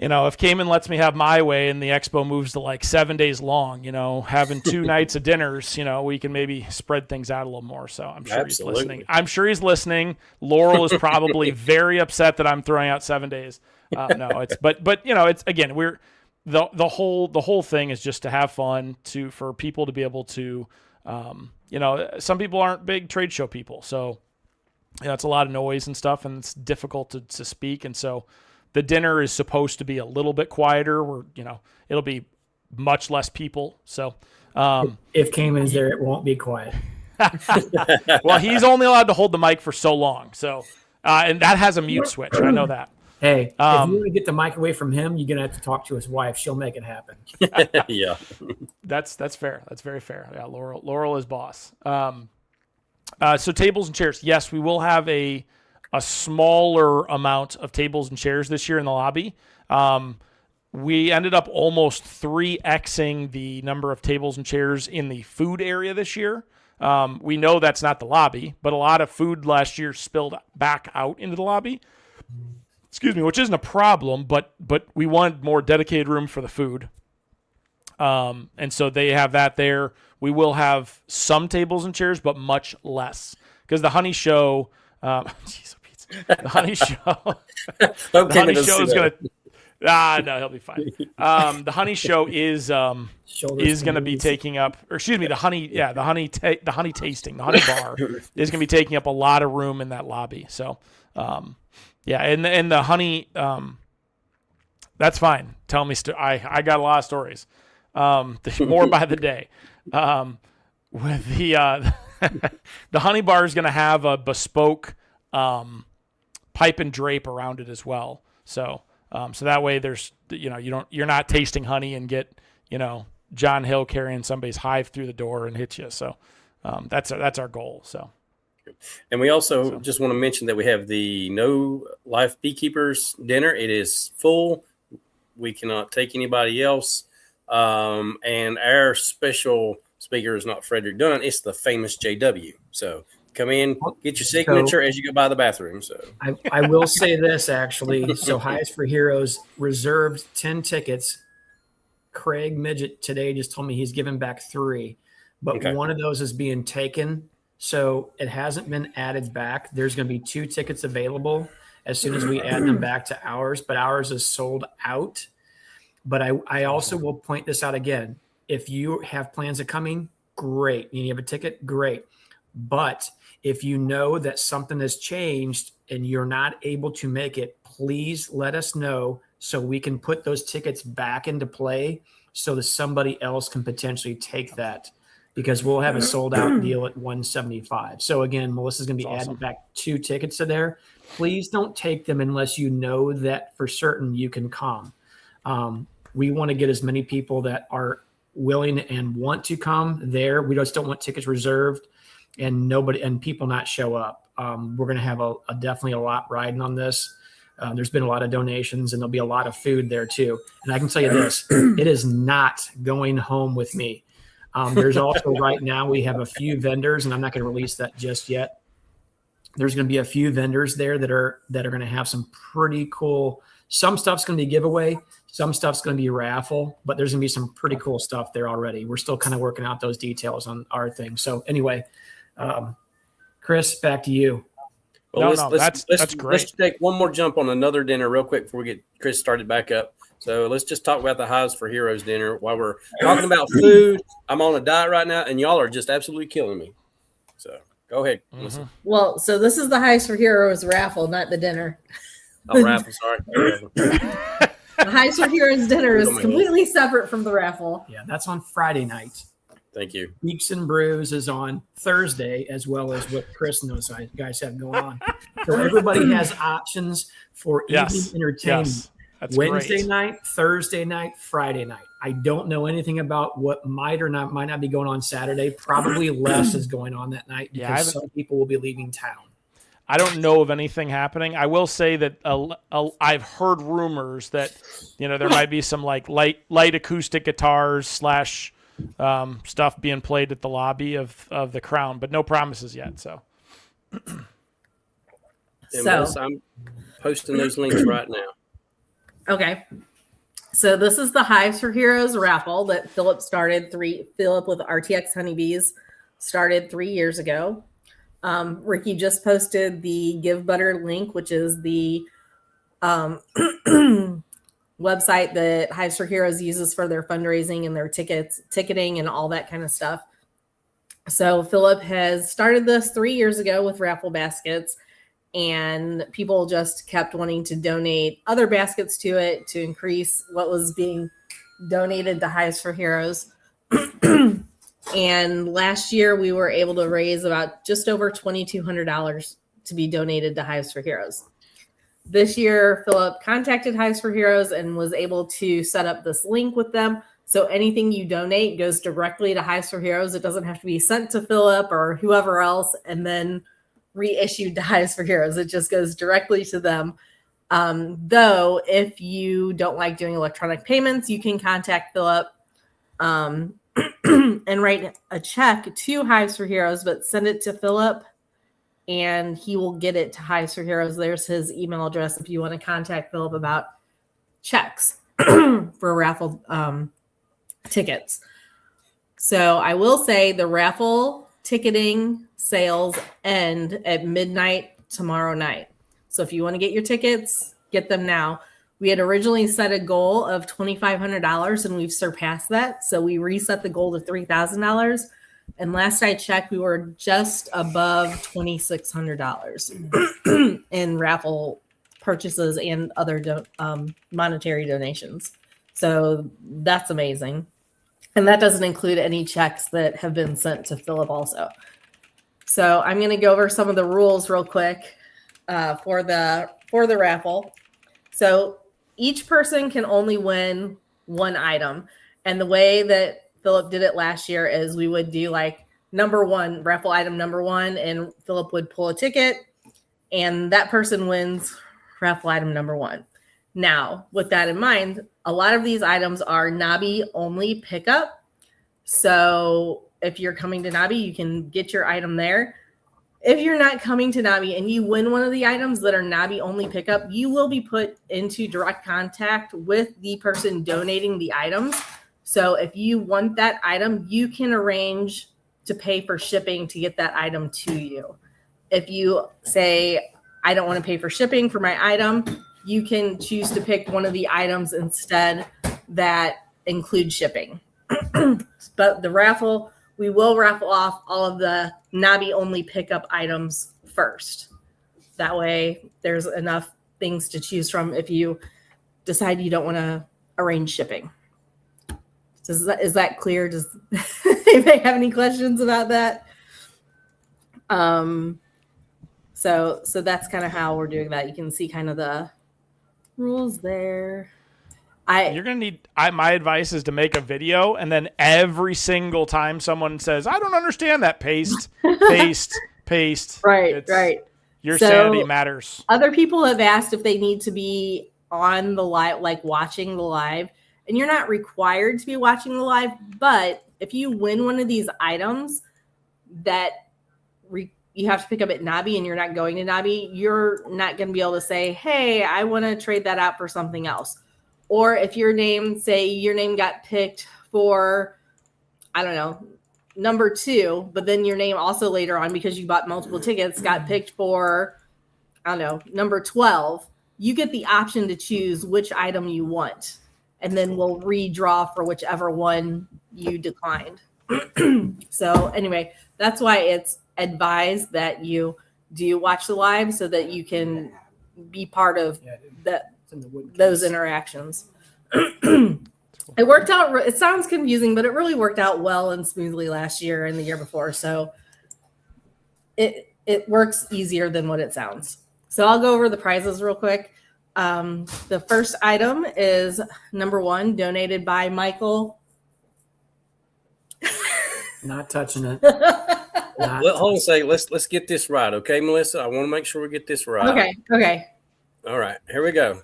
If Cayman lets me have my way and the expo moves to like 7 days long, having 2 nights of dinners, we can maybe spread things out a little more. So I'm sure he's listening. Laurel is probably very upset that I'm throwing out 7 days. It's again, we're the whole thing is just to have fun, for people to be able to, some people aren't big trade show people, so it's a lot of noise and stuff, and it's difficult to speak, and so the dinner is supposed to be a little bit quieter. It'll be much less people. So, If Cayman's there, it won't be quiet. well, he's only allowed to hold the mic for so long. So, and that has a mute switch. I know that. Hey, if you want to get the mic away from him, you're gonna have to talk to his wife. She'll make it happen. Yeah. That's fair. That's very fair. Yeah, Laurel is boss. So tables and chairs. Yes, we will have a smaller amount of tables and chairs this year in the lobby. We ended up almost 3xing the number of tables and chairs in the food area this year. We know that's not the lobby, but a lot of food last year spilled back out into the lobby. Excuse me, which isn't a problem, but we wanted more dedicated room for the food. And so they have that there. We will have some tables and chairs, but much less. Because the honey show, geez, the honey show, the honey show is going to, no, he'll be fine. The honey show is going to be taking up, or excuse me, the honey tasting, the honey bar is going to be taking up a lot of room in that lobby. So, yeah, and the honey, that's fine. Tell me, I got a lot of stories. More by the day. With the the honey bar is going to have a bespoke pipe and drape around it as well. So that way there's you're not tasting honey and get John Hill carrying somebody's hive through the door and hit you. So that's our goal. So. And we also just want to mention that we have the No Life Beekeepers dinner. It is full. We cannot take anybody else. And our special speaker is not Frederick Dunn. It's the famous JW. So come in, get your signature as you go by the bathroom. So I will say this, actually. So Highs for Heroes reserved 10 tickets. Craig Midget today just told me he's given back 3, but one of those is being taken. So it hasn't been added back. There's going to be 2 tickets available as soon as we add them back to ours, but ours is sold out. But I also will point this out again. If you have plans of coming, great. You have a ticket, great. But if you know that something has changed and you're not able to make it, please let us know so we can put those tickets back into play so that somebody else can potentially take that, because we'll have a sold out deal at $175. So again, Melissa's going to be adding back 2 tickets to there. Please don't take them unless you know that for certain you can come. We want to get as many people that are willing and want to come there. We just don't want tickets reserved and people not show up. We're going to have definitely a lot riding on this. There's been a lot of donations and there'll be a lot of food there too. And I can tell you this, it is not going home with me. There's also right now we have a few vendors, and I'm not going to release that just yet. There's going to be a few vendors there that are going to have some pretty cool. Some stuff's going to be giveaway. Some stuff's going to be raffle, but there's going to be some pretty cool stuff there already. We're still kind of working out those details on our thing. So anyway, Chris, back to you. Well, that's great. Let's take one more jump on another dinner real quick before we get Chris started back up. So let's just talk about the Hives for Heroes dinner while we're talking about food. I'm on a diet right now, and y'all are just absolutely killing me. So go ahead. Listen. Well, so this is the Hives for Heroes raffle, not the dinner. Oh, raffle, sorry. The Hives for Heroes dinner is completely separate from the raffle. Yeah, that's on Friday night. Thank you. Beaks and Brews is on Thursday, as well as what Chris and those guys have going on. So everybody has options for evening entertainment. Yes. That's Wednesday great. night, Thursday night, Friday night. I don't know anything about what might not be going on Saturday. Probably less is going on that night because some people will be leaving town. I don't know of anything happening. I will say that I've heard rumors that there might be some like light acoustic guitars / stuff being played at the lobby of the Crown, but no promises yet. So I'm posting those links right now. Okay. So this is the Hives for Heroes raffle that Philip with RTX Honeybees started 3 years ago. Ricky just posted the Give Butter link, which is the website that Hives for Heroes uses for their fundraising and their ticketing and all that kind of stuff. So Philip has started this 3 years ago with raffle baskets, and people just kept wanting to donate other baskets to it to increase what was being donated to Highs for Heroes. And last year we were able to raise about just over $2,200 to be donated to Hives for Heroes. This year, Philip contacted Hives for Heroes and was able to set up this link with them. So anything you donate goes directly to Hives for Heroes. It doesn't have to be sent to Philip or whoever else and then reissued to Hives for Heroes. It just goes directly to them. Though, if you don't like doing electronic payments, you can contact Philip and write a check to Hives for Heroes, but send it to Philip and he will get it to Hives for Heroes. There's his email address if you want to contact Philip about checks for raffle tickets. So I will say the raffle ticketing sales end at midnight tomorrow night. So if you want to get your tickets, get them now. We had originally set a goal of $2,500 and we've surpassed that. So we reset the goal to $3,000. And last I checked, we were just above $2,600 in raffle purchases and other monetary donations. So that's amazing. And that doesn't include any checks that have been sent to Philip also. So I'm going to go over some of the rules real quick for the raffle. So each person can only win one item. And the way that Philip did it last year is we would do like number one, raffle item number one, and Philip would pull a ticket and that person wins raffle item number one. Now, with that in mind, a lot of these items are Nabi only pickup. So if you're coming to Nabi, you can get your item there. If you're not coming to Nabi and you win one of the items that are Nabi only pickup, you will be put into direct contact with the person donating the items. So if you want that item, you can arrange to pay for shipping to get that item to you. If you say, I don't want to pay for shipping for my item, you can choose to pick one of the items instead that include shipping. But the raffle, we will raffle off all of the Nabi only pickup items first. That way there's enough things to choose from if you decide you don't want to arrange shipping. Is that clear? Does anybody have any questions about that? So that's kind of how we're doing that. You can see kind of the rules there. You're gonna need. My advice is to make a video, and then every single time someone says, "I don't understand that," paste. Right, right. Your sanity matters. Other people have asked if they need to be on the live, like watching the live, and you're not required to be watching the live. But if you win one of these items that you have to pick up at Nabi and you're not going to Nabi, you're not going to be able to say, "Hey, I want to trade that out for something else." Or if your name got picked for, I don't know, number 2, but then your name also later on, because you bought multiple tickets, got picked for, I don't know, number 12, you get the option to choose which item you want. And then we'll redraw for whichever one you declined. So anyway, that's why it's advised that you do watch the live so that you can be part of those interactions. It worked out. It sounds confusing, but it really worked out well and smoothly last year and the year before. So it works easier than what it sounds. So I'll go over the prizes real quick. The first item is number 1, donated by Michael. Not touching it. Hold on a second. Let's get this right, okay, Melissa? I want to make sure we get this right. Okay. All right, here we go.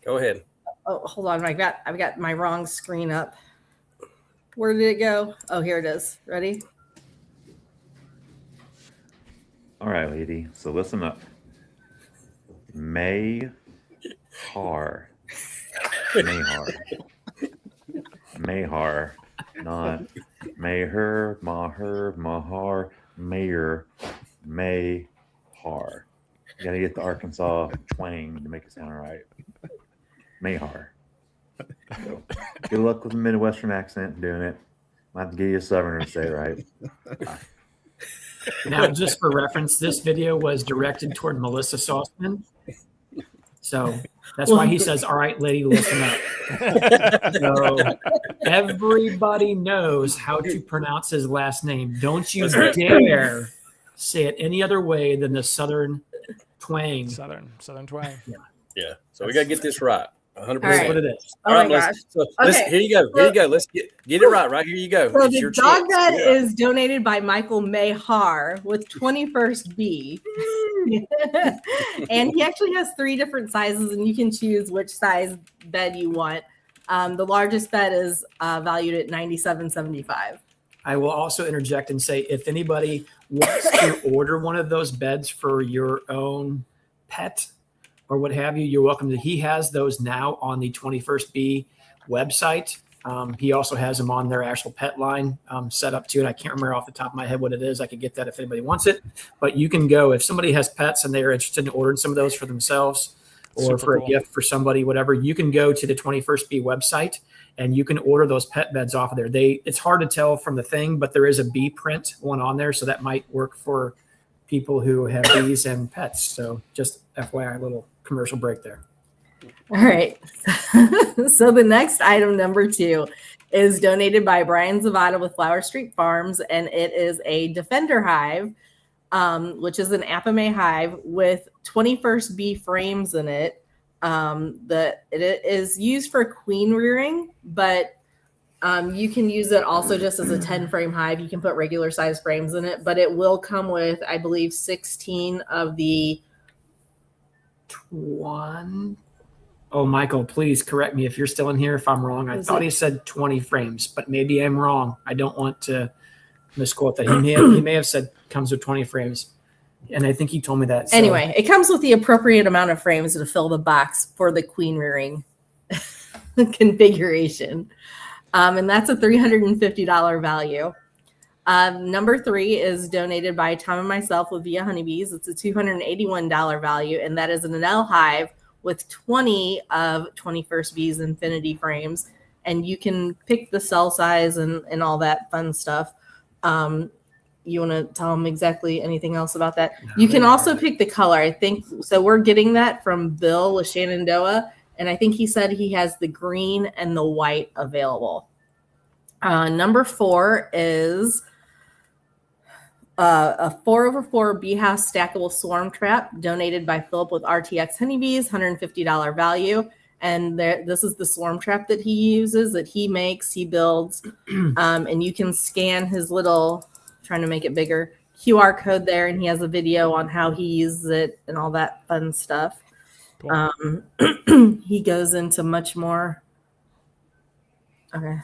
Go ahead. Oh, hold on. I've got my wrong screen up. Where did it go? Oh, here it is. Ready? All right, lady. So listen up. Mayhar. Not Mayher, Maher, Mahar, Mayor, Mayhar. You gotta get the Arkansas twang to make it sound right. Mayhar. So, good luck with the Midwestern accent doing it. Might have to get you a Southerner to say it right. Now, just for reference, this video was directed toward Melissa Sauceman. So that's why he says, all right, lady, listen up. So everybody knows how to pronounce his last name. Don't you dare say it any other way than the Southern twang. Southern twang. Yeah. So we got to get this right. 100%. That's what it is. Oh my gosh. Okay. Here you go. Here you go. Let's get it right. Right here you go. So It's the your dog chance. bed Yeah. is donated by Michael Mayhar with 21st Bee. And he actually has 3 different sizes, and you can choose which size bed you want. The largest bed is valued at $97.75. I will also interject and say, if anybody wants to order one of those beds for your own pet or what have you, you're welcome to. He has those now on the 21st Bee website. He also has them on their actual pet line set up too. And I can't remember off the top of my head what it is. I could get that if anybody wants it. But you can go, if somebody has pets and they are interested in ordering some of those for themselves or Super for cool. a gift for somebody, whatever, you can go to the 21st Bee website and you can order those pet beds off of there. It's hard to tell from the thing, but there is a bee print one on there. So that might work for people who have bees and pets. So just FYI, a little commercial break there. All right. So the next item, number 2, is donated by Brian Zavada with Flower Street Farms, and it is a Defender hive, which is an Apame hive with 21st Bee frames in it. It is used for queen rearing, but you can use it also just as a 10-frame hive. You can put regular size frames in it, but it will come with, I believe, 16 of the one. Oh, Michael, please correct me if you're still in here if I'm wrong. I thought he said 20 frames, but maybe I'm wrong. I don't want to misquote that. He may have said comes with 20 frames, and I think he told me that. So. Anyway, it comes with the appropriate amount of frames to fill the box for the queen rearing configuration, and that's a $350 value. Number 3 is donated by Tom and myself with Via Honeybees. It's a $281 value, and that is an L hive with 20 of 21st Bee's infinity frames. And you can pick the cell size and all that fun stuff. You want to tell them exactly anything else about that? You can also pick the color. I think so. We're getting that from Bill with Shenandoah, and I think he said he has the green and the white available. Number 4 is a 4x4 bee house stackable swarm trap donated by Philip with RTX Honeybees, $150 value. And this is the swarm trap that he uses, that he makes, he builds. And you can scan his little, trying to make it bigger, QR code there. And he has a video on how he uses it and all that fun stuff. Cool. He goes into much more. Okay.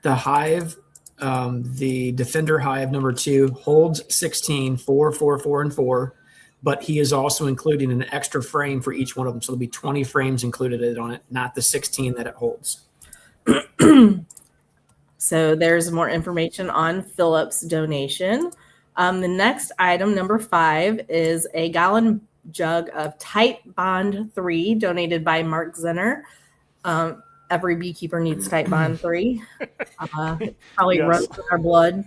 The hive, the Defender hive number 2 holds 16, 4, 4, 4, and 4, but he is also including an extra frame for each one of them. So there'll be 20 frames included on it, not the 16 that it holds. So there's more information on Philip's donation. The next item, number 5, is a gallon jug of Tight Bond 3 donated by Mark Zenner. Every beekeeper needs Tight Bond 3. Probably Yes. runs in our blood.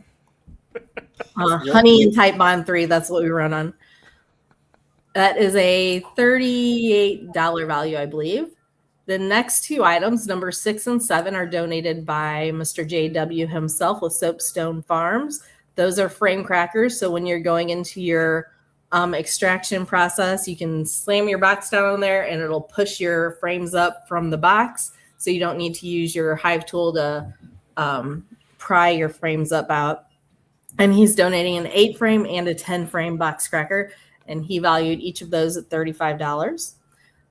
Honey and Tight Bond 3, that's what we run on. That is a $38 value, I believe. The next 2 items, number 6 and 7, are donated by Mr. JW himself with Soapstone Farms. Those are frame crackers. So when you're going into your extraction process, you can slam your box down on there and it'll push your frames up from the box. So you don't need to use your hive tool to pry your frames up out. And he's donating an 8-frame and a 10-frame box cracker. And he valued each of those at $35.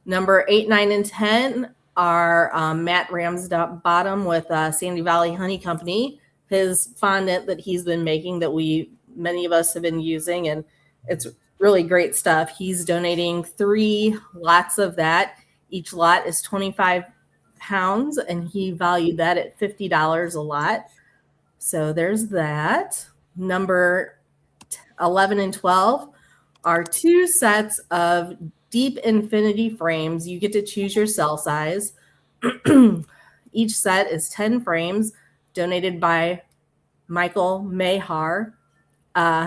Number 8, 9, and 10 are Matt Ramsbottom with Sandy Valley Honey Company. His fondant that he's been making that many of us have been using. And it's really great stuff. He's donating 3 lots of that. Each lot is 25 pounds, and he valued that at $50 a lot. So there's that. Number 11 and 12 are 2 sets of deep infinity frames. You get to choose your cell size. Each set is 10 frames donated by Michael Mayhar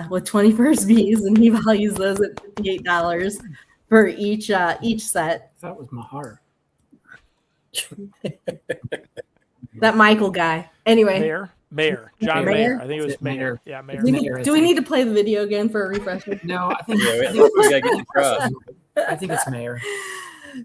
with 21st Bees, and he values those at $58 for each set. I thought it was Mahar. That Michael guy. Anyway, Mayor. John Mayor. Mayer. I think it was That's it, Mayor. Mayor. Yeah, Mayor. Mayor, do we need to play the video again for a refresher? No, I think Yeah, we gotta get the trust. I think it's Mayor.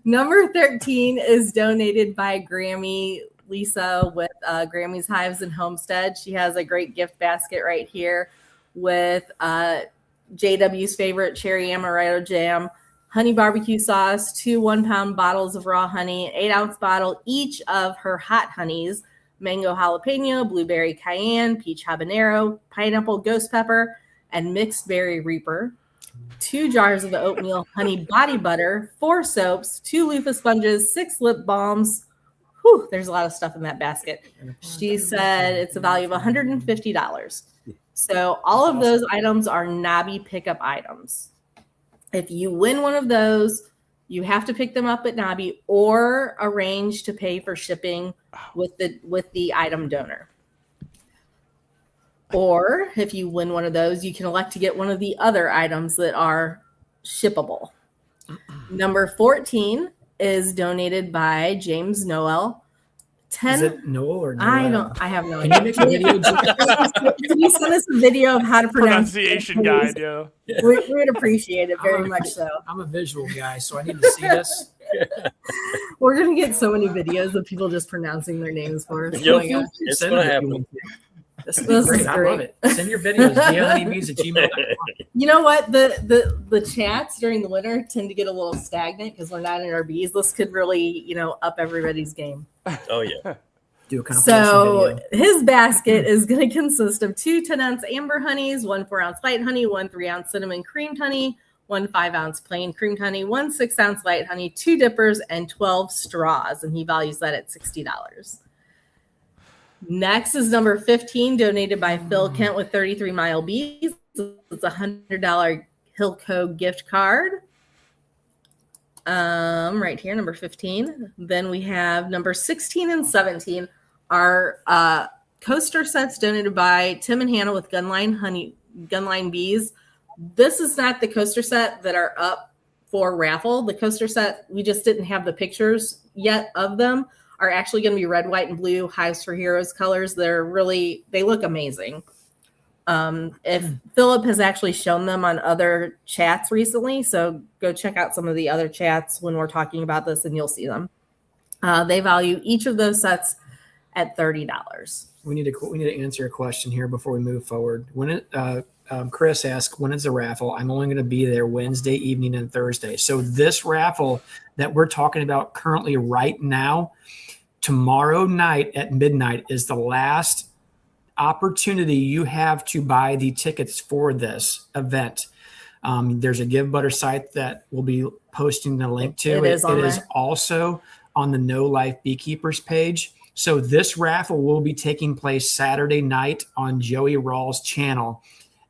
Number 13 is donated by Grammy Lisa with Grammy's Hives and Homestead. She has a great gift basket right here with JW's favorite cherry amaretto jam, honey barbecue sauce, 2 1-pound bottles of raw honey, 8-ounce bottle each of her hot honeys, mango jalapeno, blueberry cayenne, peach habanero, pineapple ghost pepper, and mixed berry reaper. 2 jars of the oatmeal honey body butter, 4 soaps, 2 loofah sponges, 6 lip balms. Whew, there's a lot of stuff in that basket. She said it's a value of $150. So all of those items are Nobby pickup items. If you win one of those, you have to pick them up at Nobby or arrange to pay for shipping with the item donor. Or if you win one of those, you can elect to get one of the other items that are shippable. Number 14 is donated by James Noel. Is it Noel or Noel? I have no Can idea. you make a video? Can you send us a video of how to pronounce Pronunciation it, guide, please? yeah. We would appreciate it very much so. I'm a visual guy, so I need to see this. We're going to get so many videos of people just pronouncing their names for us. You'll Oh my gosh. It's Send gonna it if you happen. want to. This is This great. is I great. love it. Send your videos via honeybees@gmail.com. You know what? The chats during the winter tend to get a little stagnant because we're not in our bees. This could really, up everybody's game. Oh yeah. Do a compilation So video. his basket is going to consist of 2 10-ounce amber honeys, 1 4-ounce light honey, 1 3-ounce cinnamon creamed honey, 1 5-ounce plain creamed honey, 1 6-ounce light honey, 2 dippers, and 12 straws. And he values that at $60. Next is number 15, donated by Phil Kent with 33 Mile Bees. It's a $100 Hilco gift card. Right here, number 15. Then we have number 16 and 17 are coaster sets donated by Tim and Hannah with Gunline Bees. This is not the coaster set that are up for raffle. The coaster set, we just didn't have the pictures yet of them, are actually going to be red, white, and blue Hives for Heroes colors. They look amazing. If Philip has actually shown them on other chats recently, so go check out some of the other chats when we're talking about this and you'll see them. They value each of those sets at $30. We need to answer a question here before we move forward. Chris asked, when is the raffle? I'm only going to be there Wednesday evening and Thursday. So this raffle that we're talking about currently right now, tomorrow night at midnight is the last opportunity you have to buy the tickets for this event. There's a Give Butter site that we'll be posting the link to. It is also on the No Life Beekeepers page. So this raffle will be taking place Saturday night on Joey Rawls' channel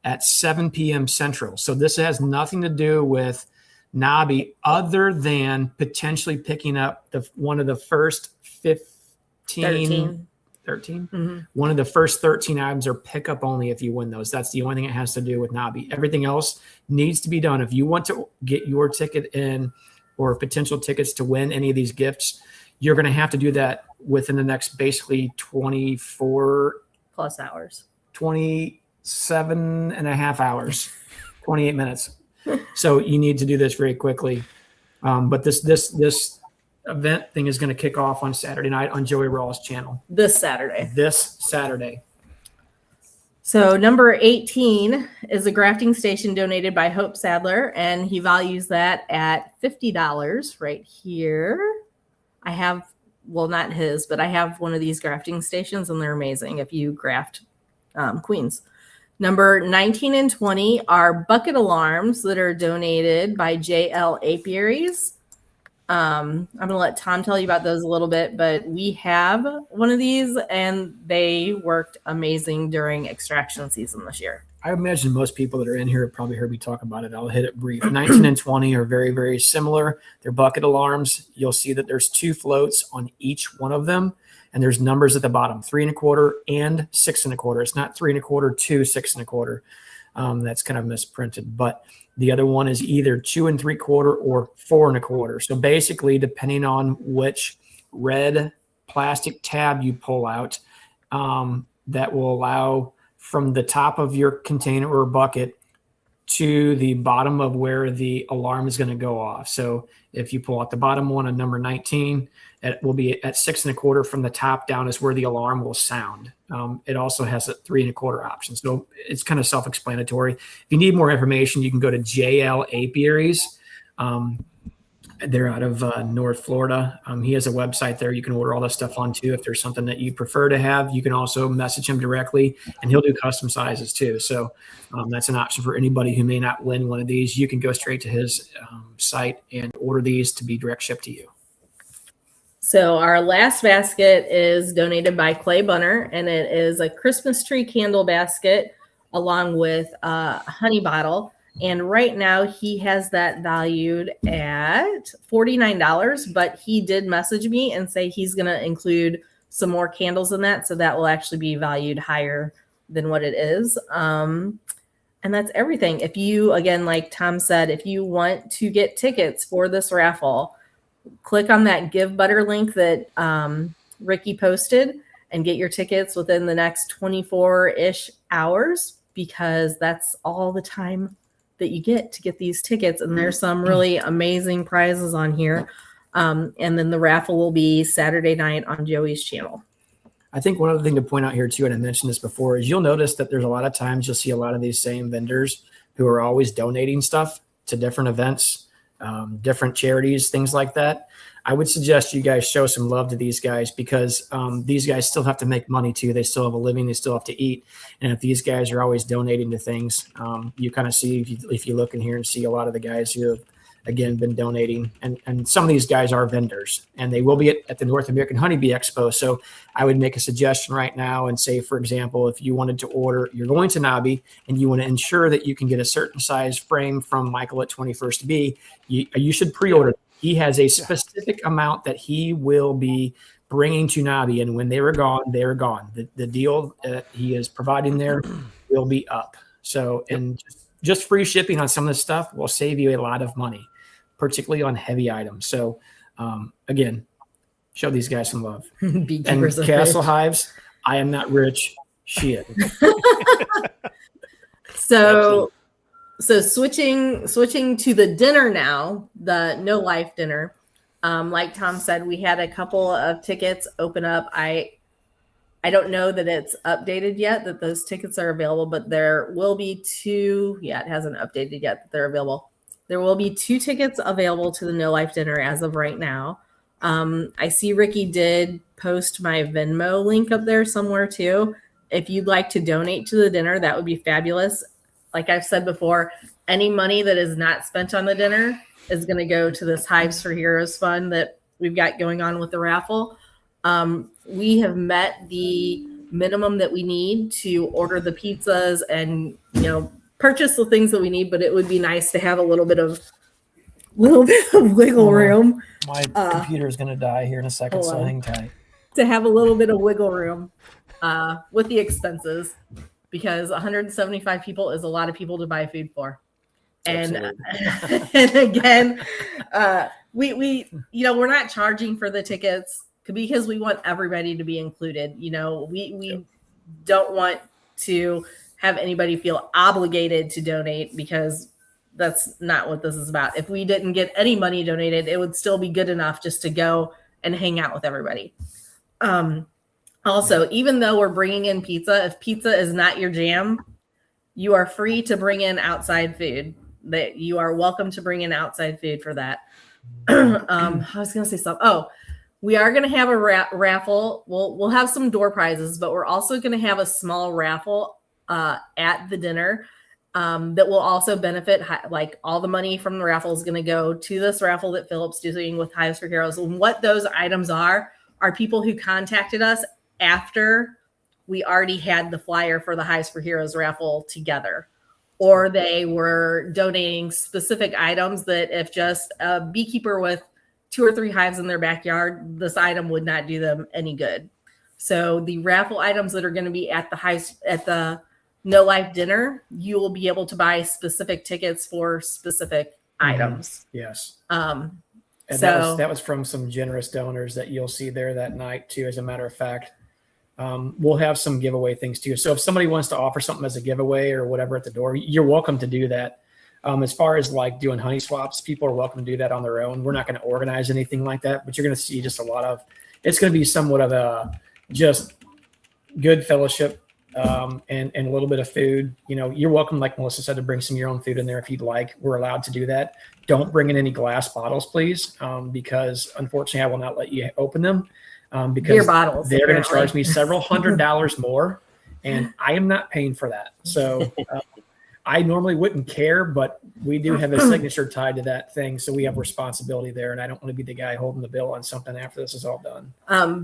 at 7 p.m. Central. So this has nothing to do with Nobby other than potentially picking up one of the first 13. Mm-hmm. One of the first 13 items are pickup only if you win those. That's the only thing it has to do with Nobby. Everything else needs to be done. If you want to get your ticket in or potential tickets to win any of these gifts, you're going to have to do that within the next basically 24 plus hours, 27 and a half hours, 28 minutes. So you need to do this very quickly. But this event thing is going to kick off on Saturday night on Joey Rawls' channel. This Saturday. So number 18 is a grafting station donated by Hope Sadler, and he values that at $50 right here. I have, well, not his, but I have one of these grafting stations, and they're amazing if you graft queens. Number 19 and 20 are bucket alarms that are donated by JL Apiaries. I'm going to let Tom tell you about those a little bit, but we have one of these and they worked amazing during extraction season this year. I imagine most people that are in here have probably heard me talk about it. I'll hit it brief. 19 and 20 are very, very similar. They're bucket alarms. You'll see that there's 2 floats on each one of them, and there's numbers at the bottom, 3 1/4 and 6 1/4. It's not 3 1/4 to 6 1/4. That's kind of misprinted, but the other one is either 2 3/4 or 4 1/4. So basically, depending on which red plastic tab you pull out, that will allow from the top of your container or bucket to the bottom of where the alarm is going to go off. So if you pull out the bottom one on number 19, it will be at 6 1/4 from the top down is where the alarm will sound. It also has a 3 1/4 option. So it's kind of self-explanatory. If you need more information, you can go to JL Apiaries. They're out of North Florida. He has a website there. You can order all that stuff on too. If there's something that you prefer to have, you can also message him directly, and he'll do custom sizes too. So that's an option for anybody who may not win one of these. You can go straight to his site and order these to be direct shipped to you. So our last basket is donated by Clay Bunner, and it is a Christmas tree candle basket along with a honey bottle. And right now he has that valued at $49, but he did message me and say he's going to include some more candles in that. So that will actually be valued higher than what it is. And that's everything. If you, again, like Tom said, if you want to get tickets for this raffle, click on that Give Butter link that Ricky posted and get your tickets within the next 24-ish hours, because that's all the time that you get to get these tickets. And there's some really amazing prizes on here. And then the raffle will be Saturday night on Joey's channel. I think one other thing to point out here too, and I mentioned this before, is you'll notice that there's a lot of times you'll see a lot of these same vendors who are always donating stuff to different events, different charities, things like that. I would suggest you guys show some love to these guys, because these guys still have to make money too. They still have a living. They still have to eat. And if these guys are always donating to things, you kind of see, if you look in here and see a lot of the guys who have, again, been donating. And some of these guys are vendors, and they will be at the North American Honeybee Expo. So I would make a suggestion right now and say, for example, if you wanted to order, you're going to Nobby and you want to ensure that you can get a certain size frame from Michael at 21st Bee, you should pre-order. He has a specific amount that he will be bringing to Nobby, and when they were gone, they were gone. The deal that he is providing there will be up. So, and just free shipping on some of this stuff will save you a lot of money, particularly on heavy items. So, again, show these guys some love. And Castle Hives, I am not rich. Shit. So switching to the dinner now, the No Life dinner. Like Tom said, we had a couple of tickets open up. I don't know that it's updated yet, that those tickets are available, but there will be two. Yeah, it hasn't updated yet that they're available. There will be 2 tickets available to the No Life dinner as of right now. I see Ricky did post my Venmo link up there somewhere too. If you'd like to donate to the dinner, that would be fabulous. Like I've said before, any money that is not spent on the dinner is going to go to this Hives for Heroes fund that we've got going on with the raffle. We have met the minimum that we need to order the pizzas and, purchase the things that we need, but it would be nice to have a little bit of wiggle room. My computer is going to die here in a second, so hang tight. To have a little bit of wiggle room with the expenses, because 175 people is a lot of people to buy food for. And, and again, we're not charging for the tickets because we want everybody to be included. We don't want to have anybody feel obligated to donate, because that's not what this is about. If we didn't get any money donated, it would still be good enough just to go and hang out with everybody. Also, even though we're bringing in pizza, if pizza is not your jam, you are free to bring in outside food. That you are welcome to bring in outside food for that. I was going to say something. Oh, we are going to have a raffle. We'll have some door prizes, but we're also going to have a small raffle at the dinner that will also benefit. Like, all the money from the raffle is going to go to this raffle that Philip's doing with Hives for Heroes. And what those items are people who contacted us after we already had the flyer for the Hives for Heroes raffle together, or they were donating specific items that if just a beekeeper with 2 or 3 hives in their backyard, this item would not do them any good. So the raffle items that are going to be at the No Life dinner, you will be able to buy specific tickets for specific items. Yes. Um, And so that was from some generous donors that you'll see there that night too. As a matter of fact, we'll have some giveaway things too. So if somebody wants to offer something as a giveaway or whatever at the door, you're welcome to do that. As far as like doing honey swaps, people are welcome to do that on their own. We're not going to organize anything like that, but you're going to see just a lot of. It's going to be somewhat of a just good fellowship. And a little bit of food. You know, you're welcome, like Melissa said, to bring some of your own food in there if you'd like. We're allowed to do that. Don't bring in any glass bottles, please, because unfortunately I will not let you open them because beer bottles, they're going to apparently. charge me several $100s more, and I am not paying for that. So I normally wouldn't care, but we do have a signature tied to that thing, so we have responsibility there, and I don't want to be the guy holding the bill on something after this is all done.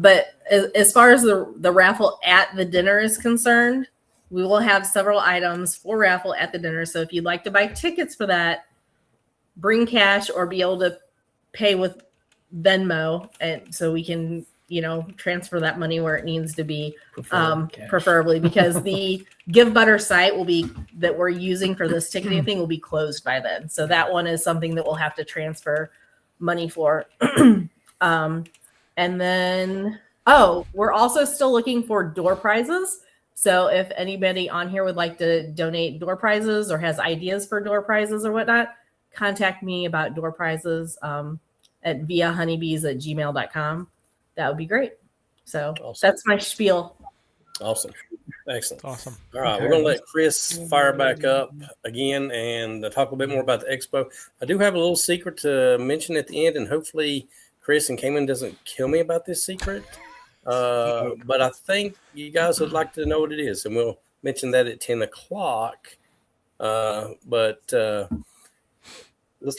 But as far as the raffle at the dinner is concerned, we will have several items for raffle at the dinner. So if you'd like to buy tickets for that, bring cash or be able to pay with Venmo, and so we can, you know, transfer that money where it needs to be, preferably because the Give Butter site will be that we're using for this ticketing thing will be closed by then. So that one is something that we'll have to transfer money for. And then, we're also still looking for door prizes. So if anybody on here would like to donate door prizes or has ideas for door prizes or whatnot, contact me about door prizes at viahoneybees@gmail.com. That would be great. So That's my spiel. Awesome. Excellent. Awesome. All right. We're going to let Chris fire back up again and talk a little bit more about the expo. I do have a little secret to mention at the end, and hopefully Chris and Cayman doesn't kill me about this secret. But I think you guys would like to know what it is, and we'll mention that at 10 o'clock. Let's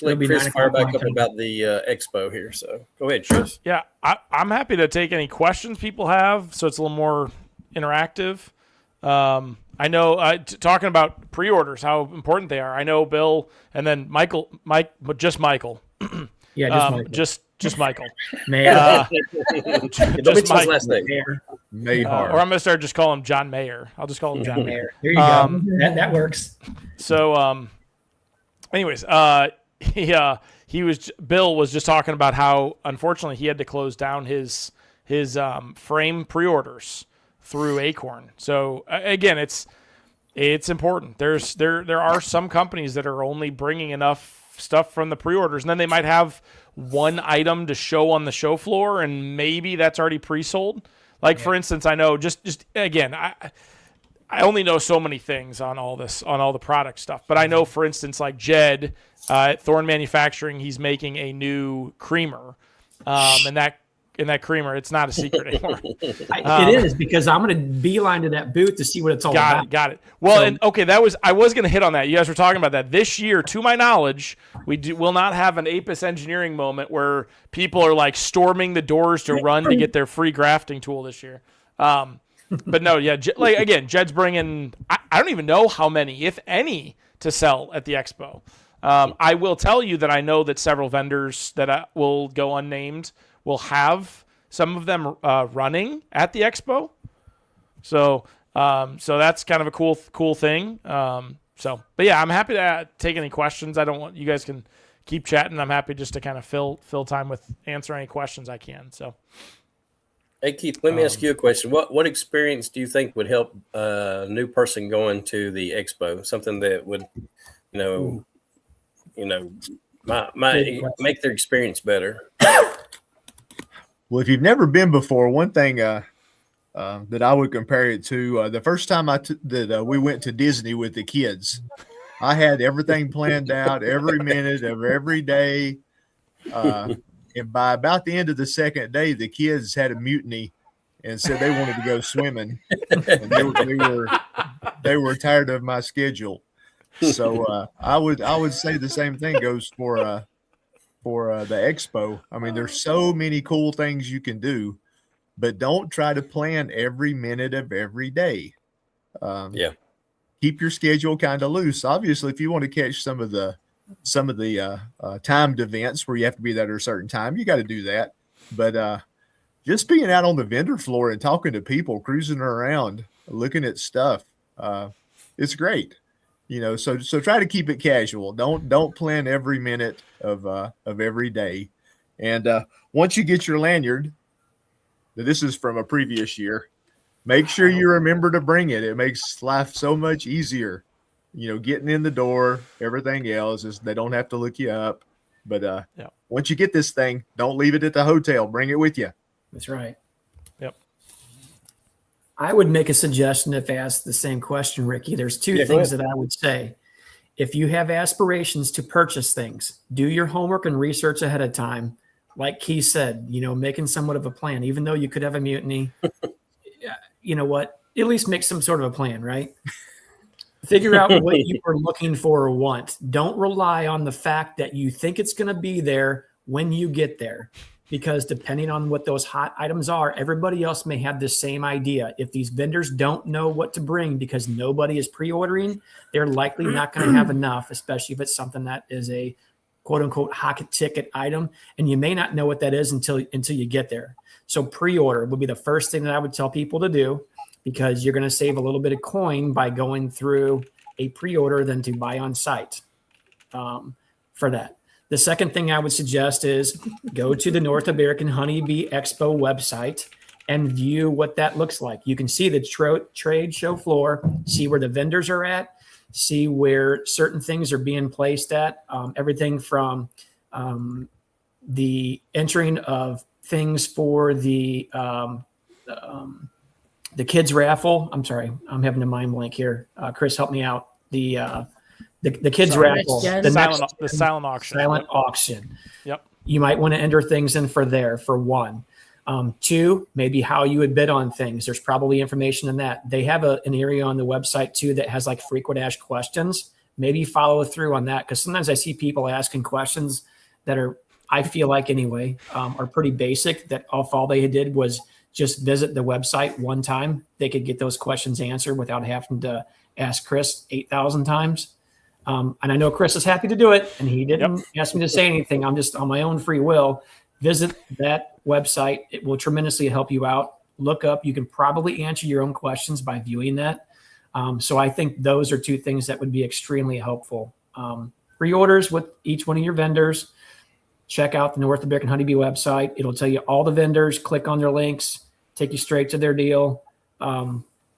let Chris fire back up about the expo here. So go ahead, Chris. Yeah, I'm happy to take any questions people have, so it's a little more interactive. I know talking about pre-orders, how important they are. I know Bill and then but just Michael. Yeah, just Michael. Just Michael. Mayor. Just Michael. Last name. Mayhar. Or I'm gonna start just calling him John Mayer. I'll just call him John Mayer. There you go. That works. So, anyways, Bill was just talking about how unfortunately he had to close down his frame pre-orders through Acorn. So again, it's important. There are some companies that are only bringing enough stuff from the pre-orders, and then they might have one item to show on the show floor, and maybe that's already pre-sold. Like for instance, I know just again, I only know so many things on all the product stuff, but I know, for instance, like Jed at Thorn Manufacturing, he's making a new creamer, and that creamer, it's not a secret anymore. It is, because I'm going to beeline to that booth to see what it's all about. Got it. Well, I was going to hit on that. You guys were talking about that this year. To my knowledge, will not have an Apis engineering moment where people are like storming the doors to run to get their free grafting tool this year. But no, yeah, Jed's bringing, I don't even know how many, if any, to sell at the expo. I will tell you that I know that several vendors that will go unnamed will have some of them running at the expo. So that's kind of a cool thing. But yeah, I'm happy to take any questions. You guys can keep chatting. I'm happy just to kind of fill time with answer any questions I can. So. Hey Keith, let me ask you a question. What experience do you think would help a new person going to the expo? Something that would, might make their experience better. Well, if you've never been before, one thing that I would compare it to, the first time we went to Disney with the kids, I had everything planned out, every minute of every day. And by about the end of the second day, the kids had a mutiny and said they wanted to go swimming. And they were tired of my schedule. So I would say the same thing goes for the expo. I mean, there's so many cool things you can do, but don't try to plan every minute of every day. Keep your schedule kind of loose. Obviously, if you want to catch some of the timed events where you have to be there at a certain time, you got to do that. But just being out on the vendor floor and talking to people, cruising around, looking at stuff, it's great. So try to keep it casual. Don't plan every minute of every day. And once you get your lanyard, this is from a previous year, make sure you remember to bring it. It makes life so much easier. Getting in the door, everything else is they don't have to look you up. But once you get this thing, don't leave it at the hotel. Bring it with you. That's right. Yep. I would make a suggestion if asked the same question, Ricky. There's two things that I would say. If you have aspirations to purchase things, do your homework and research ahead of time. Like Keith said, making somewhat of a plan, even though you could have a mutiny. You know what? At least make some sort of a plan, right? Figure out what you are looking for or want. Don't rely on the fact that you think it's going to be there when you get there. Because depending on what those hot items are, everybody else may have the same idea. If these vendors don't know what to bring because nobody is pre-ordering, they're likely not going to have enough, especially if it's something that is a quote-unquote hot ticket item. And you may not know what that is until you get there. So pre-order would be the first thing that I would tell people to do, because you're going to save a little bit of coin by going through a pre-order than to buy on site for that. The second thing I would suggest is go to the North American Honeybee Expo website and view what that looks like. You can see the trade show floor, see where the vendors are at, see where certain things are being placed at, everything from the entering of things for the kids raffle. I'm sorry, I'm having a mind blank here. Chris, help me out. The kids raffle, the silent auction. Silent auction. Yep. You might want to enter things in for there for one. Two, maybe how you would bid on things. There's probably information in that. They have an area on the website too that has like frequent asked questions. Maybe follow through on that, because sometimes I see people asking questions that are, I feel like anyway, are pretty basic, that if all they did was just visit the website one time, they could get those questions answered without having to ask Chris 8,000 times. And I know Chris is happy to do it, and he didn't ask me to say anything. I'm just on my own free will. Visit that website. It will tremendously help you out. Look up. You can probably answer your own questions by viewing that. So I think those are two things that would be extremely helpful. Pre-orders with each one of your vendors. Check out the North American Honeybee website. It'll tell you all the vendors. Click on their links. Take you straight to their deal.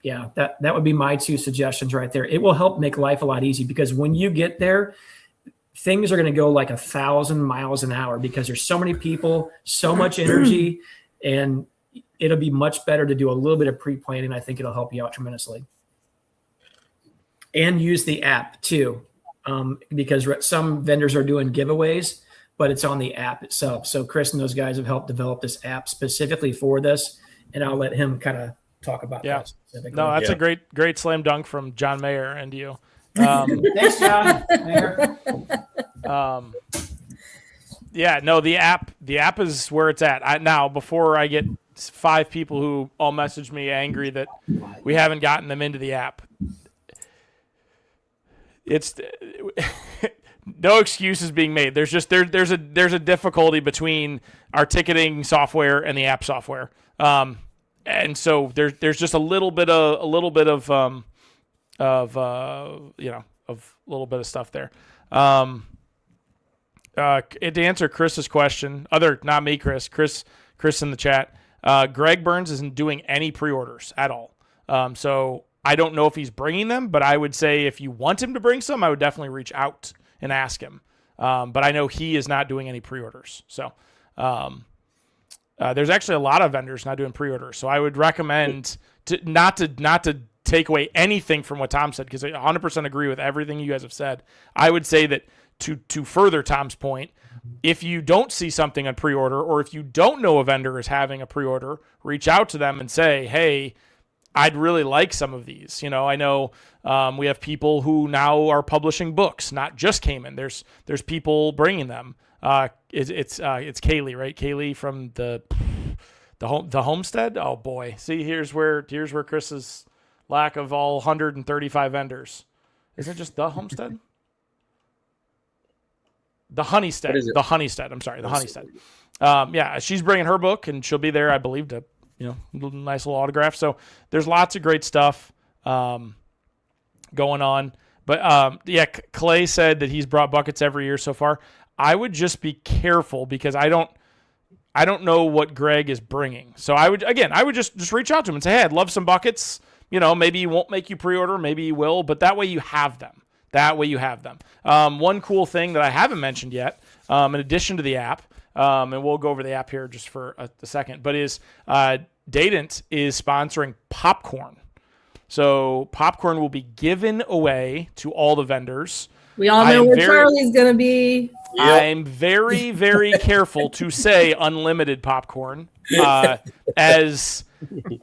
Yeah, that would be my two suggestions right there. It will help make life a lot easier, because when you get there, things are going to go like 1,000 miles an hour, because there's so many people, so much energy, and it'll be much better to do a little bit of pre-planning. I think it'll help you out tremendously. And use the app too, because some vendors are doing giveaways, but it's on the app itself. So Chris and those guys have helped develop this app specifically for this, and I'll let him kind of talk about that specifically. No, that's a great slam dunk from John Mayer and you. Thanks, John Mayer. The app is where it's at. Now, before I get 5 people who all message me angry that we haven't gotten them into the app, it's no excuses being made. There's just there's a difficulty between our ticketing software and the app software. And so there's just a little bit of stuff there. To answer Chris's question, not me, Chris in the chat, Greg Burns isn't doing any pre-orders at all. So I don't know if he's bringing them, but I would say if you want him to bring some, I would definitely reach out and ask him. But I know he is not doing any pre-orders. So, there's actually a lot of vendors not doing pre-orders, so I would recommend not to take away anything from what Tom said, because I 100% agree with everything you guys have said. I would say that to further Tom's point, if you don't see something on pre-order, or if you don't know a vendor is having a pre-order, reach out to them and say, hey, I'd really like some of these. I know we have people who now are publishing books, not just Cayman. There's people bringing them. It's Kaylee, right? Kaylee from the Homestead. Oh boy, see here's where Chris's lack of all 135 vendors. Is it just the Homestead? The Honeystead. The Honeystead. I'm sorry, the Honeystead. She's bringing her book, and she'll be there, I believe, to nice little autograph. So there's lots of great stuff. going on. But yeah, Clay said that he's brought buckets every year so far. I would just be careful because I don't know what Greg is bringing. So I would just reach out to him and say, hey, I'd love some buckets. Maybe he won't make you pre-order, maybe he will, but that way you have them. One cool thing that I haven't mentioned yet, in addition to the app, and we'll go over the app here just for a second, but is Dadent is sponsoring popcorn. So popcorn will be given away to all the vendors. We all know where Charlie's going to be. Yep. I'm very, very careful to say unlimited popcorn, as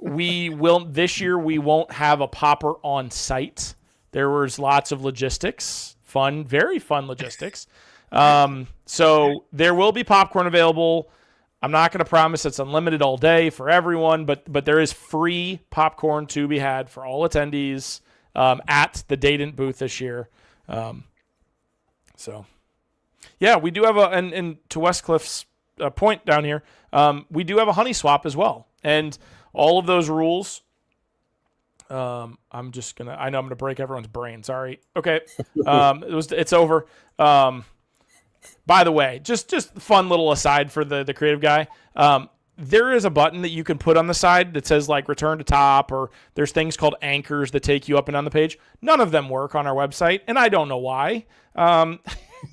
we will this year. We won't have a popper on site. There was lots of logistics, very fun logistics. So there will be popcorn available. I'm not going to promise it's unlimited all day for everyone, but there is free popcorn to be had for all attendees at the Dadent booth this year. So, yeah, we do have and to Westcliff's point down here, we do have a honey swap as well. And all of those rules, I know I'm going to break everyone's brain. Sorry. Okay. It's over. By the way, just fun little aside for the creative guy. There is a button that you can put on the side that says like return to top, or there's things called anchors that take you up and down the page. None of them work on our website, and I don't know why.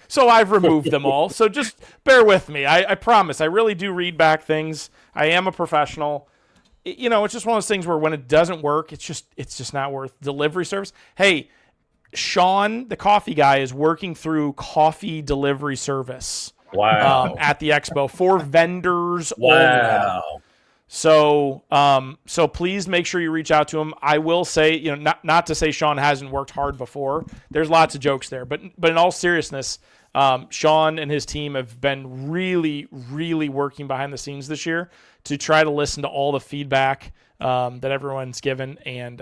So I've removed them all. So just bear with me. I promise. I really do read back things. I am a professional. It's just one of those things where when it doesn't work, it's just not worth delivery service. Hey, Sean, the coffee guy, is working through coffee delivery service. Wow. At the expo for vendors. Wow. Only. So please make sure you reach out to him. I will say, not to say Sean hasn't worked hard before. There's lots of jokes there, but in all seriousness, Sean and his team have been really, really working behind the scenes this year to try to listen to all the feedback that everyone's given, and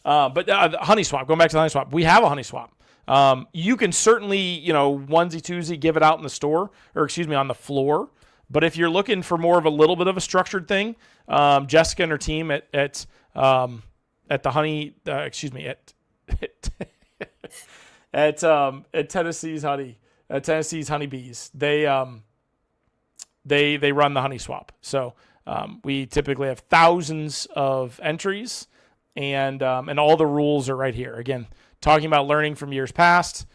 But the honey swap, going back to the honey swap, we have a honey swap. You can certainly, onesie twosie, give it out in the store, on the floor. But if you're looking for more of a little bit of a structured thing, Jessica and her team at the honey, at Tennessee's honeybees, they run the honey swap. So we typically have thousands of entries, and all the rules are right here. Again, talking about learning from years past,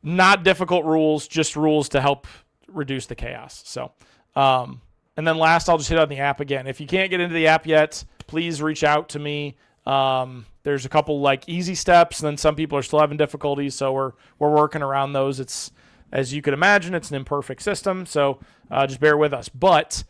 not difficult rules, just rules to help reduce the chaos. So, and then last, I'll just hit on the app again. If you can't get into the app yet, please reach out to me. There's a couple like easy steps, and then some people are still having difficulties, so we're working around those. It's, as you can imagine, it's an imperfect system, so just bear with us. But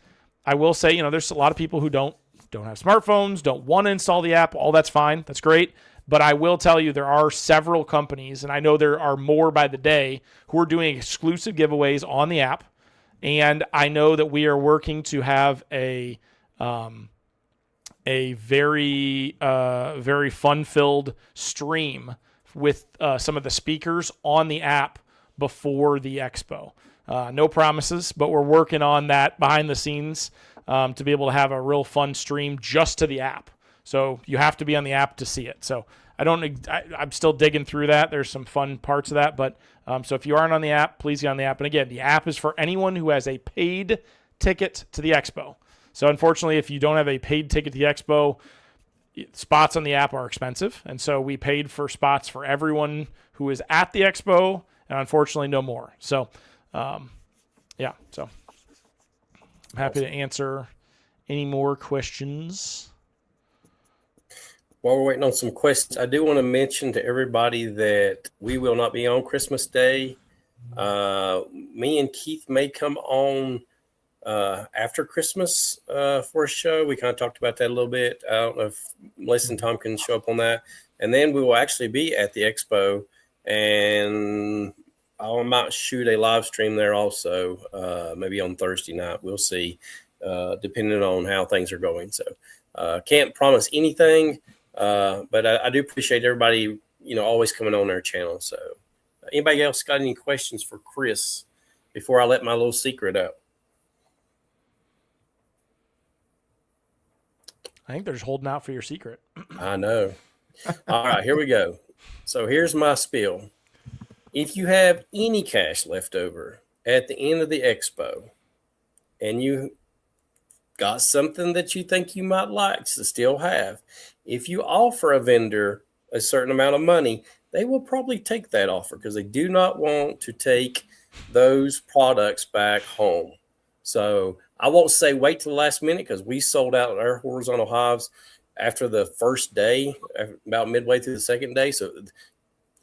I will say, there's a lot of people who don't have smartphones, don't want to install the app. All that's fine, that's great. But I will tell you, there are several companies, and I know there are more by the day, who are doing exclusive giveaways on the app. And I know that we are working to have a very, very fun-filled stream with some of the speakers on the app before the expo. No promises, but we're working on that behind the scenes to be able to have a real fun stream just to the app. So you have to be on the app to see it. So I'm still digging through that. There's some fun parts of that. But so if you aren't on the app, please get on the app. And again, the app is for anyone who has a paid ticket to the expo. So unfortunately, if you don't have a paid ticket to the expo, spots on the app are expensive. And so we paid for spots for everyone who is at the expo, and unfortunately no more. So so I'm happy to answer any more questions. While we're waiting on some questions, I do want to mention to everybody that we will not be on Christmas Day. Me and Keith may come on after Christmas for a show. We kind of talked about that a little bit. I don't know if Melissa and Tom can show up on that. And then we will actually be at the expo, and I might shoot a live stream there also, maybe on Thursday night. We'll see, depending on how things are going. So can't promise anything. But I do appreciate everybody, always coming on our channel. So anybody else got any questions for Chris before I let my little secret out? I think they're just holding out for your secret. I know. All right, here we go. So here's my spiel. If you have any cash left over at the end of the expo and you got something that you think you might like to still have, if you offer a vendor a certain amount of money, they will probably take that offer because they do not want to take those products back home. So I won't say wait till the last minute because we sold out our horizontal hives after the first day, about midway through the second day. So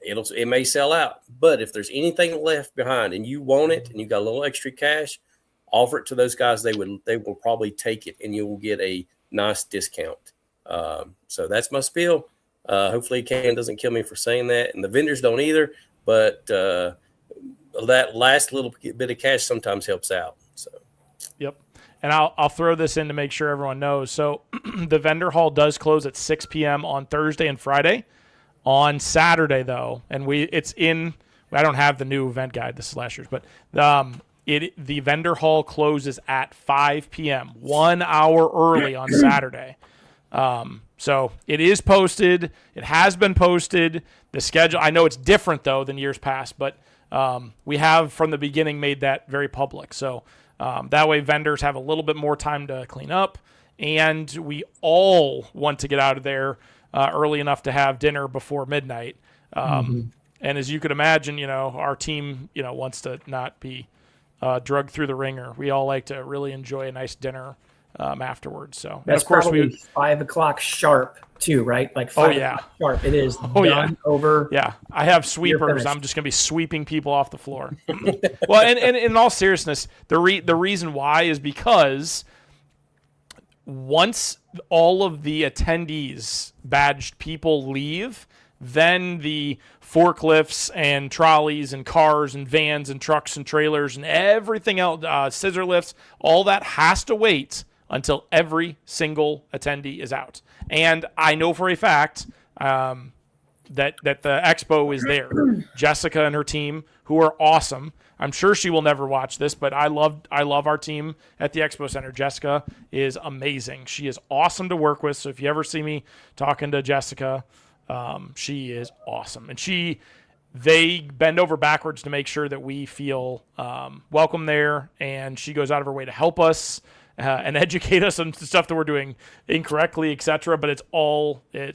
it may sell out. But if there's anything left behind and you want it and you got a little extra cash, offer it to those guys. They will probably take it and you will get a nice discount. So that's my spiel. Hopefully Ken doesn't kill me for saying that, and the vendors don't either. But that last little bit of cash sometimes helps out. So, yep. And I'll throw this in to make sure everyone knows. So the vendor hall does close at 6 p.m. on Thursday and Friday. On Saturday, though, and I don't have the new event guide. This is last year's, but the vendor hall closes at 5 p.m. 1 hour early on Saturday. So it is posted. It has been posted. The schedule, I know it's different, though, than years past, but we have from the beginning made that very public. So that way vendors have a little bit more time to clean up, and we all want to get out of there early enough to have dinner before midnight. And as you could imagine, our team, wants to not be drugged through the ringer. We all like to really enjoy a nice dinner afterwards. So that's of course probably 5 o'clock sharp too, right? Like 5 o'clock sharp. It is done over. Yeah, I have sweepers. I'm just going to be sweeping people off the floor. Well, and in all seriousness, the reason why is because once all of the attendees badged people leave, then the forklifts and trolleys and cars and vans and trucks and trailers and everything else, scissor lifts, all that has to wait until every single attendee is out. And I know for a fact that the expo is there. Jessica and her team, who are awesome. I'm sure she will never watch this, but I love our team at the Expo Center. Jessica is amazing. She is awesome to work with. So if you ever see me talking to Jessica, she is awesome. And they bend over backwards to make sure that we feel welcome there. And she goes out of her way to help us and educate us on stuff that we're doing incorrectly, etc. But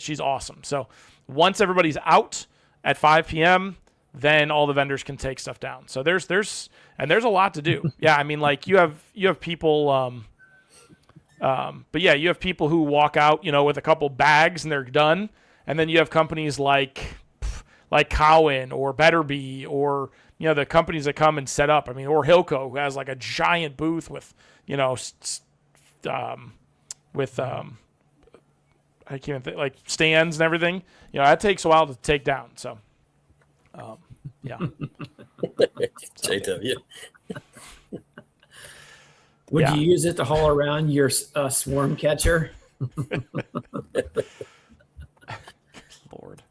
she's awesome. So once everybody's out at 5 p.m., then all the vendors can take stuff down. So there's a lot to do. Yeah, I mean, like you have people, but yeah, you have people who walk out, with a couple bags and they're done, and then you have companies like Cowan or Better Bee or the companies that come and set up. I mean, or Hilco, who has like a giant booth with I can't even think, like stands and everything. That takes a while to take down. So. Yeah. JW. Would you use it to haul around your swarm catcher? Lord.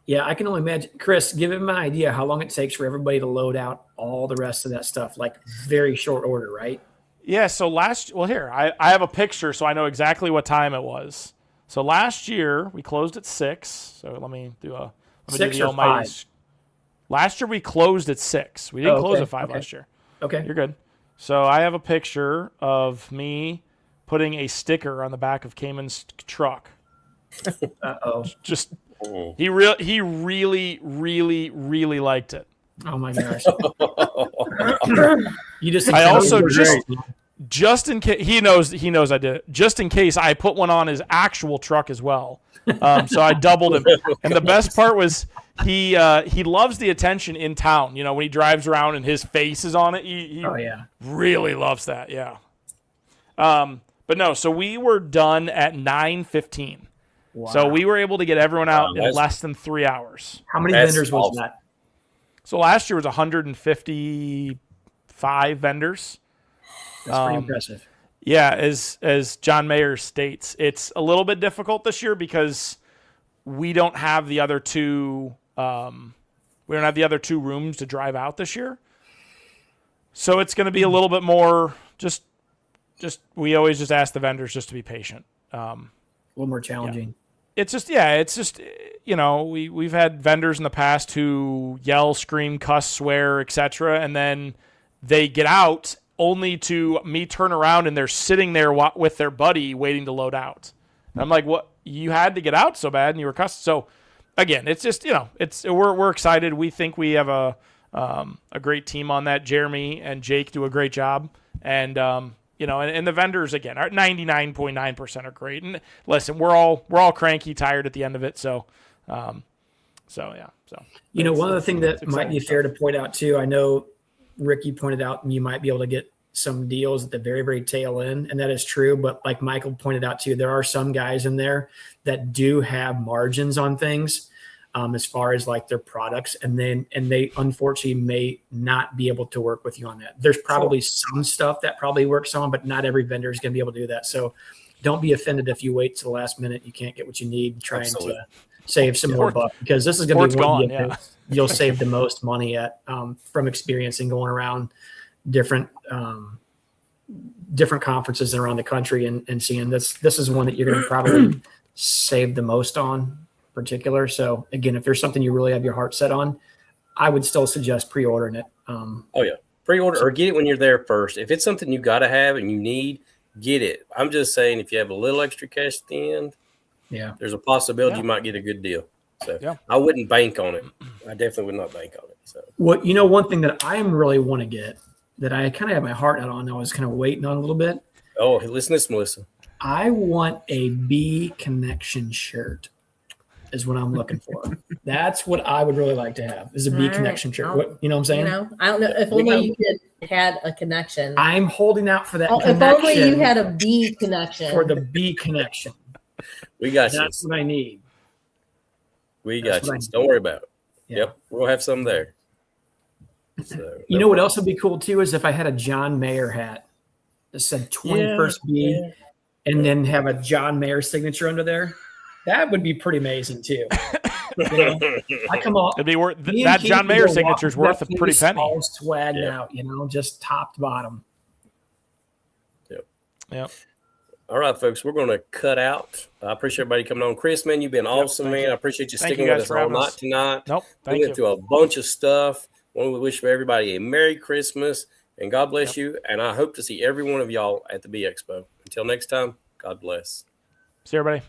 Yeah, I can only imagine. Chris, give him an idea how long it takes for everybody to load out all the rest of that stuff, like very short order, right? Yeah, so here, I have a picture so I know exactly what time it was. So last year, we closed at 6. So let me do a... 6 or 5? Last year we closed at 6. We didn't close at 5 last year. Okay. You're good. So I have a picture of me putting a sticker on the back of Cayman's truck. Uh-oh. Just he really, really, really liked it. Oh my gosh. I also just in case he knows I did it. Just in case I put one on his actual truck as well. So I doubled him. And the best part was he loves the attention in town. When he drives around and his face is on it, he really loves that. Yeah. But no, so we were done at 9:15. Wow. So we were able to get everyone out in less than 3 hours. How many vendors was that? So last year was 155 vendors. That's pretty impressive. Yeah, as John Mayer states, it's a little bit difficult this year because we don't have the other two. We don't have the other 2 rooms to drive out this year, so it's going to be a little bit more. Just we always just ask the vendors just to be patient. a little more challenging. It's just we've had vendors in the past who yell, scream, cuss, swear, etc., and then they get out only to me turn around and they're sitting there with their buddy waiting to load out. And I'm like, what? You had to get out so bad and you were cussing. So again, it's just we're excited. We think we have a great team on that. Jeremy and Jake do a great job, and and the vendors again are 99.9% are great. And listen, we're all cranky, tired at the end of it. So yeah. So one of the things that might be fair to point out too, I know Ricky pointed out, and you might be able to get some deals at the very, very tail end, and that is true. But like Michael pointed out too, there are some guys in there that do have margins on things. As far as like their products, and they unfortunately may not be able to work with you on that. There's probably some stuff that probably works on, but not every vendor is going to be able to do that. So don't be offended if you wait to the last minute, you can't get what you need trying to save some more bucks, because this is going to be one you'll save the most money at from experience and going around different conferences around the country and seeing this is one that you're going to probably save the most on. Particular. So again, if there's something you really have your heart set on, I would still suggest pre-ordering it. Pre-order or get it when you're there first. If it's something you got to have and you need, get it. I'm just saying, if you have a little extra cash at the end, there's a possibility you might get a good deal. So I wouldn't bank on it. I definitely would not bank on it. So one thing that I really want to get that I kind of have my heart out on, I was kind of waiting on a little bit. Oh, listen to this, Melissa. I want a Bee Connection shirt. Is what I'm looking for. That's what I would really like to have, is a Bee Connection shirt. You know what I'm saying? I don't know. If only you had a connection. I'm holding out for that connection. If only you had a Bee Connection. For the Bee Connection. We got you. That's what I need. We got you. Don't worry about it. Yeah. Yep. We'll have some there. So, know what else would be cool too is if I had a John Mayer hat that said 21st Bee and then have a John Mayer signature under there. That would be pretty amazing too. I come on. It'd be worth that John Mayer signature is worth a pretty penny. All swagged out, just top to bottom. Yep. All right, folks, we're going to cut out. I appreciate everybody coming on. Chris, man, you've been awesome, man. I appreciate you sticking with us all night tonight. Nope. We went through a bunch of stuff. We wish everybody a Merry Christmas and God bless you. And I hope to see every one of y'all at the Bee Expo. Until next time, God bless. See you, everybody.